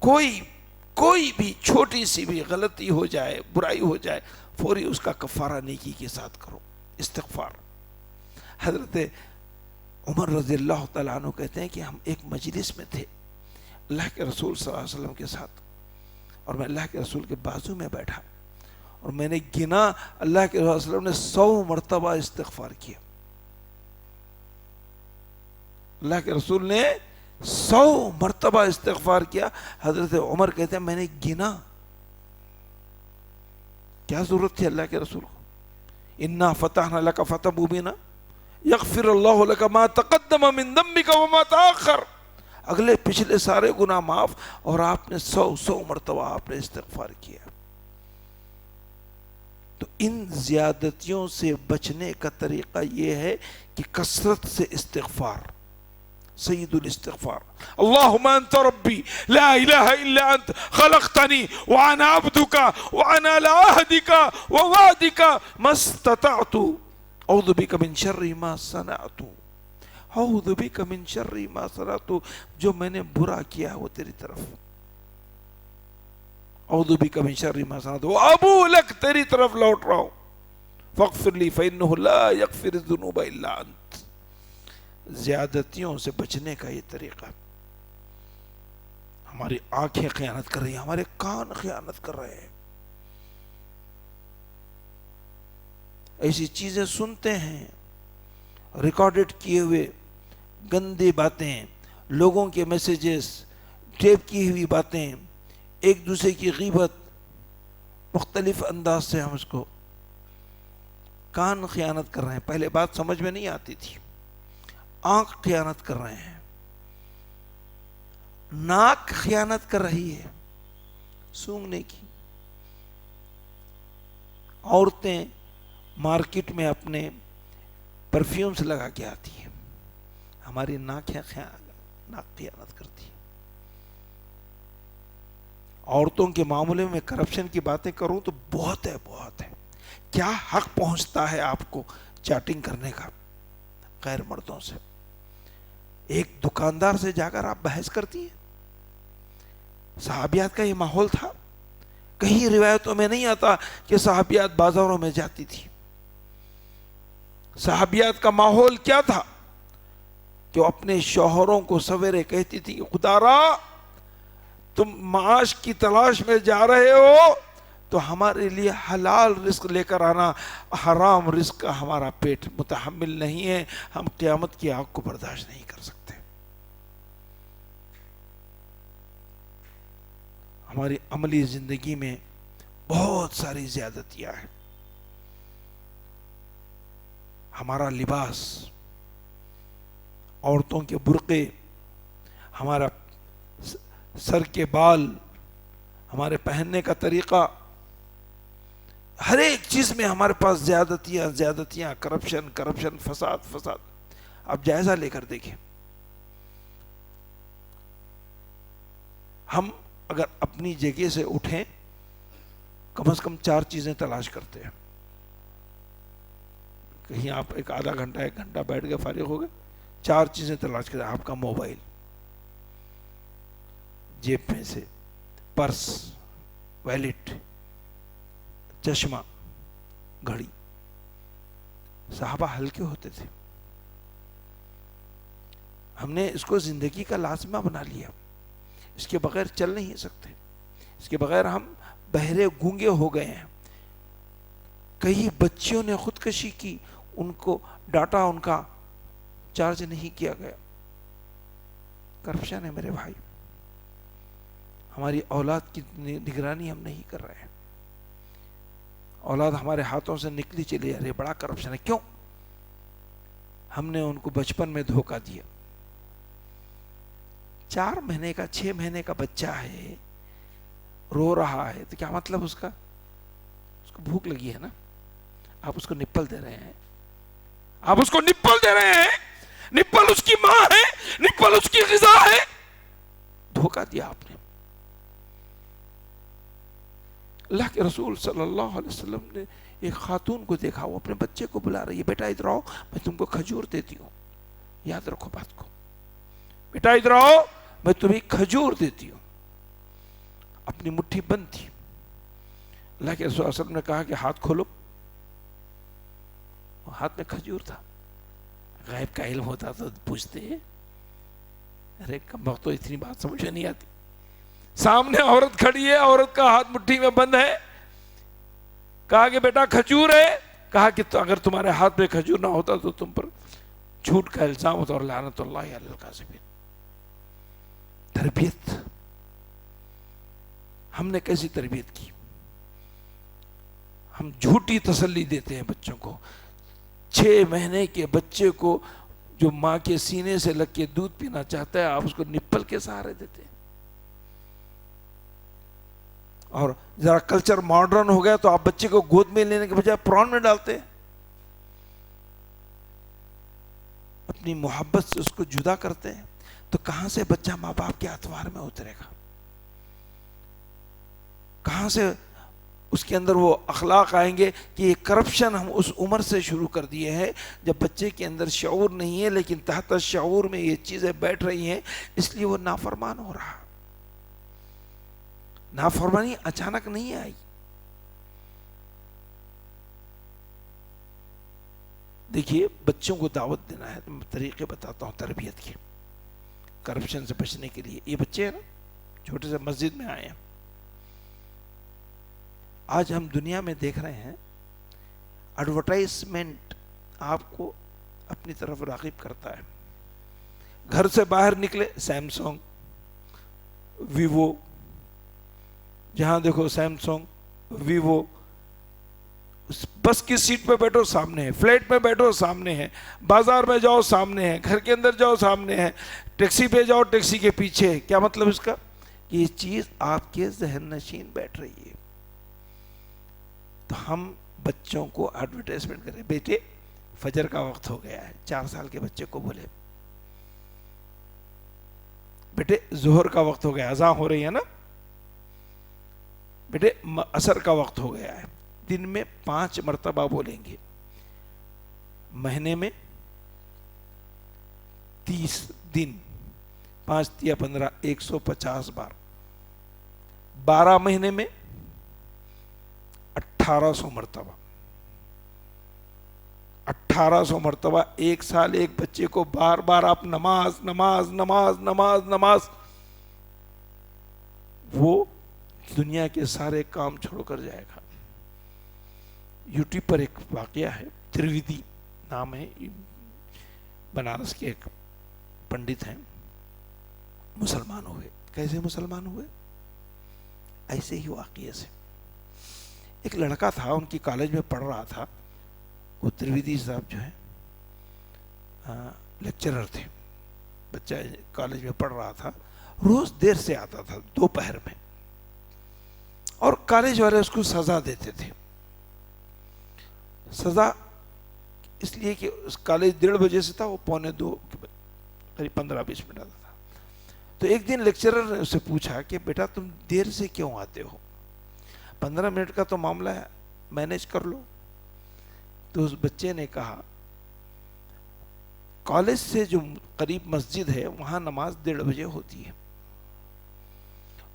کوئی بھی چھوٹی سی بھی غلطی ہو جائے، برائی ہو جائے، فوری اس کا کفارہ نیکی کے ساتھ کرو، استغفار. حضرت عمر رضی اللہ تعالیٰ عنہ کہتے ہیں کہ ہم ایک مجلس میں تھے اللہ کے رسول صلی اللہ علیہ وسلم کے ساتھ، اور میں اللہ کے رسول کے بازو میں بیٹھا اور میں نے گنا اللہ کے رسول صلی اللہ علیہ وسلم نے 100 مرتبہ استغفار کیا. اللہ کے رسول نے 100 مرتبہ استغفار کیا. حضرت عمر کہتے ہیں میں نے گنا. کیا ضرورت تھی اللہ کے رسول کو؟ انا فتحنا لک فتحا مبینا یغفر اللہ لک ما تقدم من ذنبک وما تاخر، اگلے پچھلے سارے گناہ معاف، اور آپ نے 100 مرتبہ آپ نے استغفار کیا. تو ان زیادتیوں سے بچنے کا طریقہ یہ ہے کہ کثرت سے استغفار. سید الاستغفار اللهم انت ربي لا اله الا انت خلقتني وانا عبدك وانا على عهدك ووعدك ما استطعت اعوذ بك من شر ما صنعت اعوذ بك من شر ما صنعت. جو میں نے برا کیا ہے وہ تیری طرف، اعوذ بك من شر ما صنعت وابو لك، تیری طرف لوٹ رہا ہوں. فاغفر لي فانه لا يغفر الذنوب الا انت. زیادتیوں سے بچنے کا یہ طریقہ. ہماری آنکھیں خیانت کر رہی ہیں، ہمارے کان خیانت کر رہے ہیں، ایسی چیزیں سنتے ہیں، ریکارڈڈ کیے ہوئے گندی باتیں، لوگوں کے میسیجز، ٹیپ کی ہوئی باتیں، ایک دوسرے کی غیبت، مختلف انداز سے ہم اس کو. کان خیانت کر رہے ہیں، پہلے بات سمجھ میں نہیں آتی تھی. آنکھ خیانت کر رہے ہیں، ناک خیانت کر رہی ہے سونگھنے کی. عورتیں مارکیٹ میں اپنے پرفیومز لگا کے آتی ہیں، ہماری ناک خیانت کرتی ہے. عورتوں کے معاملے میں کرپشن کی باتیں کروں تو بہت ہے، بہت ہے. کیا حق پہنچتا ہے آپ کو چیٹنگ کرنے کا غیر مردوں سے؟ ایک دکاندار سے جا کر آپ بحث کرتی ہیں. صحابیات کا یہ ماحول تھا. کہیں روایتوں میں نہیں آتا کہ صحابیات بازاروں میں جاتی تھی. صحابیات کا ماحول کیا تھا کہ وہ اپنے شوہروں کو سویرے کہتی تھی کہ خدا را تم معاش کی تلاش میں جا رہے ہو تو ہمارے لیے حلال رزق لے کر آنا، حرام رزق کا ہمارا پیٹ متحمل نہیں ہے، ہم قیامت کی آگ کو برداشت نہیں کر سکتے. ہماری عملی زندگی میں بہت ساری زیادتیاں ہیں. ہمارا لباس، عورتوں کے برقعے، ہمارا سر کے بال، ہمارے پہننے کا طریقہ، ہر ایک چیز میں ہمارے پاس زیادتیاں، کرپشن، فساد. اب جائزہ لے کر دیکھیں، ہم اگر اپنی جگہ سے اٹھیں کم از کم 4 چیزیں تلاش کرتے ہیں. کہیں آپ ایک آدھا گھنٹہ 1 گھنٹہ بیٹھ گئے، فارغ ہو گئے، 4 چیزیں تلاش کرتے ہیں. آپ کا موبائل جیب میں سے، پرس، ویلٹ، چشمہ، گھڑی. صحابہ ہلکے ہوتے تھے، ہم نے اس کو زندگی کا لازمہ بنا لیا. اس کے بغیر چل نہیں سکتے، اس کے بغیر ہم بہرے گونگے ہو گئے ہیں. کئی بچیوں نے خودکشی کی، ان کو ڈاٹا ان کا چارج نہیں کیا گیا. کرپشن ہے میرے بھائی. ہماری اولاد کی نگرانی ہم نہیں کر رہے ہیں. اولاد ہمارے ہاتھوں سے نکلی چلی جا رہی ہے. بڑا کرپشن ہے. کیوں؟ ہم نے ان کو بچپن میں دھوکہ دیا. 4 مہینے کا 6 مہینے کا بچہ ہے، رو رہا ہے تو کیا مطلب اس کا کو بھوک لگی ہے نا, آپ اس کو نپل دے رہے ہیں, آپ اس کو نپل دے رہے ہیں, نپل اس کی ماں ہے, نپل اس کی غذا ہے, دھوکہ دیا آپ نے. اللہ کے رسول صلی اللہ علیہ وسلم نے ایک خاتون کو دیکھا, وہ اپنے بچے کو بلا رہی ہے, بیٹا ادھر آؤ میں تم کو کھجور دیتی ہوں, یاد رکھو بات کو, بیٹا ادھر آؤ میں تمہیں کھجور دیتی ہوں. اپنی مٹھی بند تھی. اللہ کے رسول صلی اللہ علیہ وسلم نے کہا کہ ہاتھ کھولو, ہاتھ میں کھجور تھا. غیب کا علم ہوتا تو پوچھتے ہیں, ارے کم وقت تو اتنی بات سمجھ نہیں آتی. سامنے عورت کھڑی ہے, عورت کا ہاتھ مٹھی میں بند ہے, کہا کہ بیٹا کھجور ہے, کہا کہ اگر تمہارے ہاتھ میں کھجور نہ ہوتا تو تم پر جھوٹ کا الزام ہوتا اور لعنت اللہ علی الکاذبین. تربیت ہم نے کیسی تربیت کی؟ ہم جھوٹی تسلی دیتے ہیں بچوں کو. 6 مہینے کے بچے کو جو ماں کے سینے سے لگ کے دودھ پینا چاہتا ہے, آپ اس کو نپل کے سہارے دیتے ہیں. اور ذرا کلچر ماڈرن ہو گیا تو آپ بچے کو گود میں لینے کے بجائے پران میں ڈالتے ہیں. اپنی محبت سے اس کو جدا کرتے ہیں. تو کہاں سے بچہ ماں باپ کے اطوار میں اترے گا؟ کہاں سے اس کے اندر وہ اخلاق آئیں گے؟ کہ یہ کرپشن ہم اس عمر سے شروع کر دیے ہیں جب بچے کے اندر شعور نہیں ہے, لیکن تحت شعور میں یہ چیزیں بیٹھ رہی ہیں, اس لیے وہ نافرمان ہو رہا. نافرمانی اچانک نہیں آئی. دیکھیے بچوں کو دعوت دینا ہے تو میں طریقے بتاتا ہوں تربیت کے, کرپشن سے بچنے کے لیے. یہ بچے ہیں نا چھوٹے سے مسجد میں آئے ہیں, آج ہم دنیا میں دیکھ رہے ہیں ایڈورٹائزمنٹ آپ کو اپنی طرف راغب کرتا ہے. گھر سے باہر نکلے سیمسنگ, ویوو, جہاں دیکھو سیمسنگ, ویوو. بس کی سیٹ پہ بیٹھو سامنے ہے, فلیٹ میں بیٹھو سامنے ہے, بازار میں جاؤ سامنے ہے, گھر کے اندر جاؤ سامنے ہے, ٹیکسی پہ جاؤ ٹیکسی کے پیچھے ہے. کیا مطلب اس کا؟ کہ یہ چیز آپ کے ذہن نشین بیٹھ رہی ہے. تو ہم بچوں کو ایڈورٹائزمنٹ کریں, بیٹے فجر کا وقت ہو گیا ہے. 4 سال کے بچے کو بولے بیٹے ظہر کا وقت ہو گیا, اذان ہو رہی ہے نا, بیٹے عصر کا وقت ہو گیا ہے. دن میں 5 مرتبہ بولیں گے, مہینے میں 30 دن, 5 یا 15 150 بار, 12 مہینے میں 1800 مرتبہ. 1800 مرتبہ 1 سال ایک بچے کو بار بار آپ نماز نماز نماز نماز نماز. وہ دنیا کے سارے کام چھوڑ کر جائے گا. یوٹیوب پر ایک واقعہ ہے, ترویدی نام ہے, بنارس کے ایک پنڈت ہیں, مسلمان ہوئے. کیسے مسلمان ہوئے؟ ایسے ہی واقعے سے. ایک لڑکا تھا, ان کی کالج میں پڑھ رہا تھا, وہ ترویدی صاحب جو ہیں لیکچرر تھے. بچہ کالج میں پڑھ رہا تھا, روز دیر سے آتا تھا دوپہر میں, اور کالج والے اس کو سزا دیتے تھے. سزا اس لیے کہ اس کالج 1:30 بجے سے تھا, وہ 1:45 قریب 15-20 منٹ آتا تھا. تو ایک دن لیکچرر نے اس سے پوچھا کہ بیٹا تم دیر سے کیوں آتے ہو؟ 15 منٹ کا تو معاملہ ہے, مینیج کر لو. تو اس بچے نے کہا کالج سے جو قریب مسجد ہے وہاں نماز 1:30 بجے ہوتی ہے,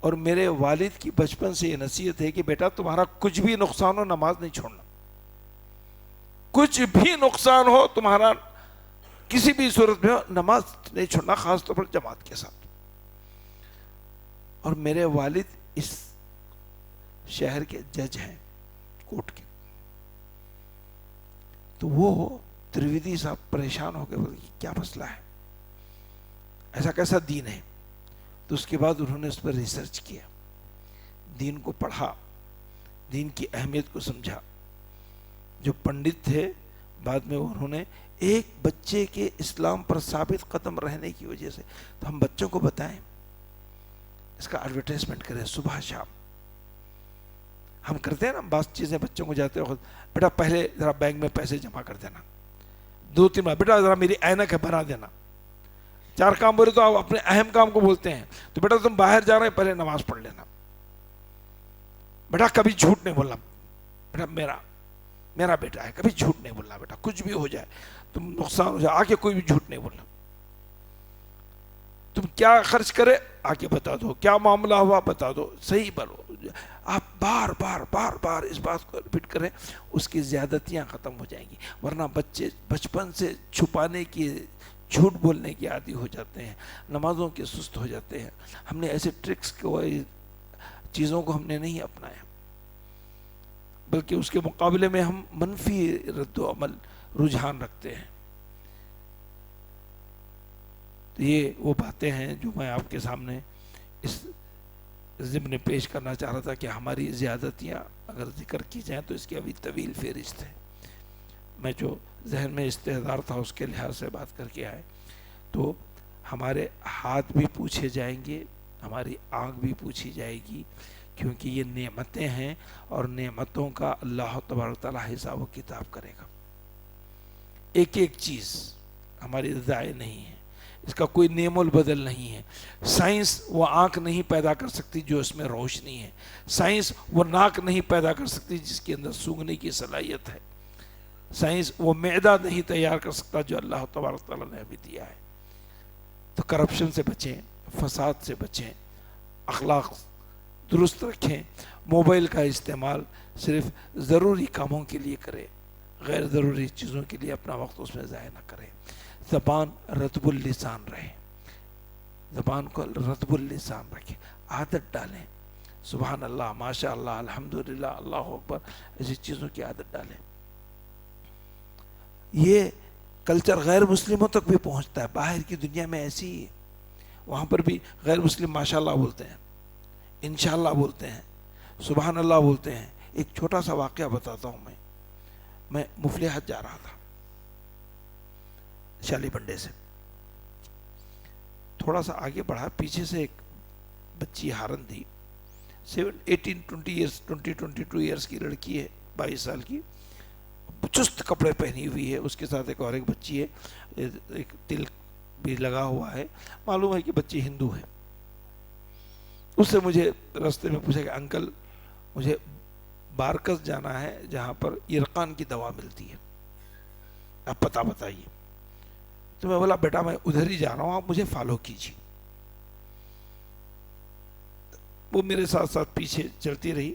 اور میرے والد کی بچپن سے یہ نصیحت ہے کہ بیٹا تمہارا کچھ بھی نقصان ہو نماز نہیں چھوڑنا. کچھ بھی نقصان ہو تمہارا کسی بھی صورت میں ہو, نماز نہیں چھوڑنا, خاص طور پر جماعت کے ساتھ. اور میرے والد اس شہر کے جج ہیں, کورٹ کے. تو وہ ترویدی صاحب پریشان ہو گئے, بولے کیا مسئلہ ہے, ایسا کیسا دین ہے؟ تو اس کے بعد انہوں نے اس پر ریسرچ کیا, دین کو پڑھا, دین کی اہمیت کو سمجھا. جو پنڈت تھے بعد میں انہوں نے ایک بچے کے اسلام پر ثابت قدم رہنے کی وجہ سے, تو ہم بچوں کو بتائیں, اس کا ایڈورٹائزمنٹ کریں صبح شام. ہم کرتے ہیں نا بعض چیزیں بچوں کو جاتے وقت، بیٹا پہلے ذرا بینک میں پیسے جمع کر دینا، 2-3 بار بیٹا ذرا میری اینک ہے بنا دینا. 4 کام بولے تو آپ اپنے اہم کام کو بولتے ہیں. تو بیٹا تم باہر جا رہے ہیں پہلے نماز پڑھ لینا. بیٹا کبھی جھوٹ نہیں بولنا، بیٹا میرا بیٹا ہے، کبھی جھوٹ نہیں بولنا بیٹا، کچھ بھی ہو جائے، تم نقصان ہو جائے، آگے کوئی بھی جھوٹ نہیں بولنا. تم کیا خرچ کرے آگے بتا دو، کیا معاملہ ہوا بتا دو، صحیح بولو. آپ بار بار اس بات کو ریپیٹ کریں، اس کی زیادتیاں ختم ہو جائیں گی. ورنہ بچے بچپن سے چھپانے کی، جھوٹ بولنے کی عادی ہو جاتے ہیں، نمازوں کے سست ہو جاتے ہیں. ہم نے ایسے ٹرکس کو، چیزوں کو ہم نے نہیں اپنایا، بلکہ اس کے مقابلے میں ہم منفی رد و عمل رجحان رکھتے ہیں. تو یہ وہ باتیں ہیں جو میں آپ کے سامنے اس ضمن پیش کرنا چاہ رہا تھا کہ ہماری زیادتیاں اگر ذکر کی جائیں تو اس کی ابھی طویل فہرست ہے. میں جو ذہن میں استحضار تھا اس کے لحاظ سے بات کر کے آئے. تو ہمارے ہاتھ بھی پوچھے جائیں گے، ہماری آنکھ بھی پوچھی جائے گی، کیونکہ یہ نعمتیں ہیں اور نعمتوں کا اللہ تبارک تعالیٰ حساب و کتاب کرے گا. ایک ایک چیز ہماری ضائع نہیں ہے، اس کا کوئی نعم البدل نہیں ہے. سائنس وہ آنکھ نہیں پیدا کر سکتی جو اس میں روشنی ہے، سائنس وہ ناک نہیں پیدا کر سکتی جس کے اندر سونگھنے کی صلاحیت ہے، سائنس وہ معدہ نہیں تیار کر سکتا جو اللہ تبارک تعالیٰ نے ابھی دیا ہے. تو کرپشن سے بچیں، فساد سے بچیں، اخلاق درست رکھیں، موبائل کا استعمال صرف ضروری کاموں کے لیے کریں، غیر ضروری چیزوں کے لیے اپنا وقت اس میں ضائع نہ کریں. زبان رطب اللسان رہے، زبان کو رطب اللسان رکھیں، عادت ڈالیں. سبحان اللہ، ماشاء اللہ، الحمدللہ، اللہ اکبر، ایسی چیزوں کی عادت ڈالیں. یہ کلچر غیر مسلموں تک بھی پہنچتا ہے، باہر کی دنیا میں ایسی ہی ہے. وہاں پر بھی غیر مسلم ماشاء اللہ بولتے ہیں، انشاءاللہ بولتے ہیں، سبحان اللہ بولتے ہیں. ایک چھوٹا سا واقعہ بتاتا ہوں. میں مفلحات جا رہا تھا شالی بنڈے سے، تھوڑا سا آگے بڑھا، پیچھے سے ایک بچی ہارن تھی، 22 ایئرس کی لڑکی ہے، 22 سال کی، چست کپڑے پہنی ہوئی ہے. اس کے ساتھ ایک اور ایک بچی ہے، ایک تل بھی لگا ہوا ہے، معلوم ہے کہ بچی ہندو ہے. اس سے مجھے راستے میں پوچھا کہ انکل مجھے بارکس جانا ہے جہاں پر عرقان کی دوا ملتی ہے، آپ پتہ بتائیے. تو میں بولا بیٹا میں ادھر ہی جا رہا ہوں، آپ مجھے فالو کیجیے. وہ میرے ساتھ ساتھ پیچھے چلتی رہی،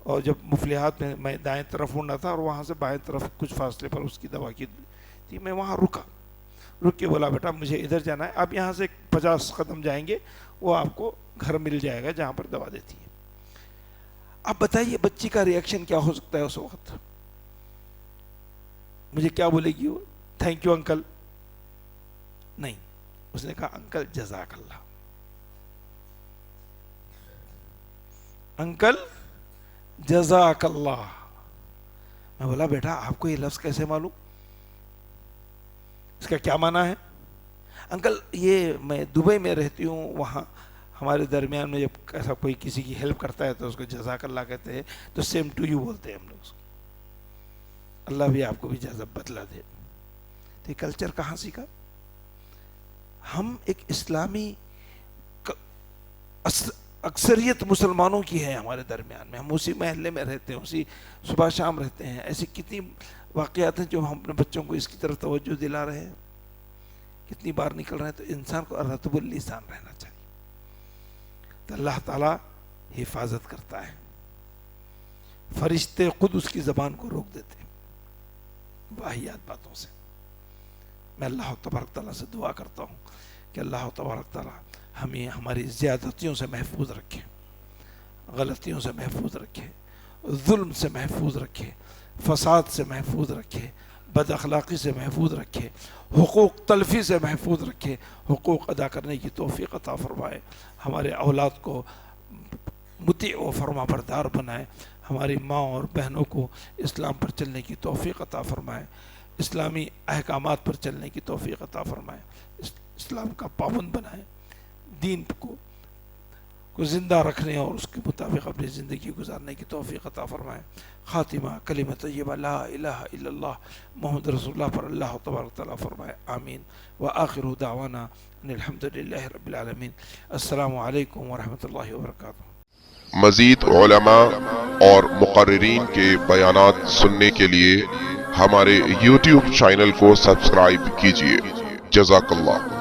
اور جب مفلحات میں دائیں طرف مڑنا تھا اور وہاں سے بائیں طرف کچھ فاصلے پر اس کی دوا کی تھی، میں وہاں رک کے بولا بیٹا مجھے ادھر جانا ہے، آپ یہاں سے 50 قدم جائیں گے وہ آپ کو گھر مل جائے گا جہاں پر دوا دیتی ہے. اب بتائیے بچی کا ریئیکشن کیا ہو سکتا ہے اس وقت؟ مجھے کیا بولے گی وہ؟ Thank you uncle? نہیں، اس نے کہا انکل جزاک اللہ. انکل جزاک اللہ. میں بولا بیٹا آپ کو یہ لفظ کیسے معلوم، اس کا کیا معنی ہے؟ انکل یہ میں دبئی میں رہتی ہوں، وہاں ہمارے درمیان میں جب ایسا کوئی کسی کی ہیلپ کرتا ہے تو اس کو جزاک اللہ کہتے ہیں، تو سیم ٹو یو بولتے ہیں ہم لوگ. اللہ بھی آپ کو بھی جزا بدلا دے. تو یہ کلچر کہاں سیکھا؟ ہم ایک اسلامی اکثریت مسلمانوں کی ہے ہمارے درمیان میں، ہم اسی محلے میں رہتے ہیں، اسی صبح شام رہتے ہیں. ایسی کتنی واقعات ہیں جو ہم اپنے بچوں کو اس کی طرف توجہ دلا رہے ہیں، کتنی بار نکل رہے ہیں. تو انسان کو رطب اللسان رہنا چاہیے، تو اللہ تعالیٰ حفاظت کرتا ہے. فرشتے خود اس کی زبان کو روک دیتے ہیں واہیات باتوں سے. میں اللہ تبارک تعالیٰ سے دعا کرتا ہوں کہ اللہ تبارک تعالیٰ ہمیں ہماری زیادتیوں سے محفوظ رکھے، غلطیوں سے محفوظ رکھے، ظلم سے محفوظ رکھے، فساد سے محفوظ رکھے، بد اخلاقی سے محفوظ رکھے، حقوق تلفی سے محفوظ رکھے، حقوق ادا کرنے کی توفیق عطا فرمائے. ہمارے اولاد کو مطیع و فرما بردار بنائے، ہماری ماں اور بہنوں کو اسلام پر چلنے کی توفیق عطا فرمائے، اسلامی احکامات پر چلنے کی توفیق عطا فرمائے، اسلام کا پابند بنائے، دین کو کو زندہ رکھنے اور اس کے مطابق اپنی زندگی گزارنے کی توفیق عطا فرمائے. خاتمہ کلمہ طیبہ لا الہ الا اللہ محمد رسول اللہ پر اللہ تبارک تعالیٰ فرمائے. آمین. وآخر دعوانا ان الحمد للہ رب العالمین. السلام علیکم ورحمۃ اللہ وبرکاتہ. مزید علماء اور مقررین کے بیانات سننے کے لیے ہمارے YouTube چینل کو سبسکرائب کیجیے. جزاک اللہ.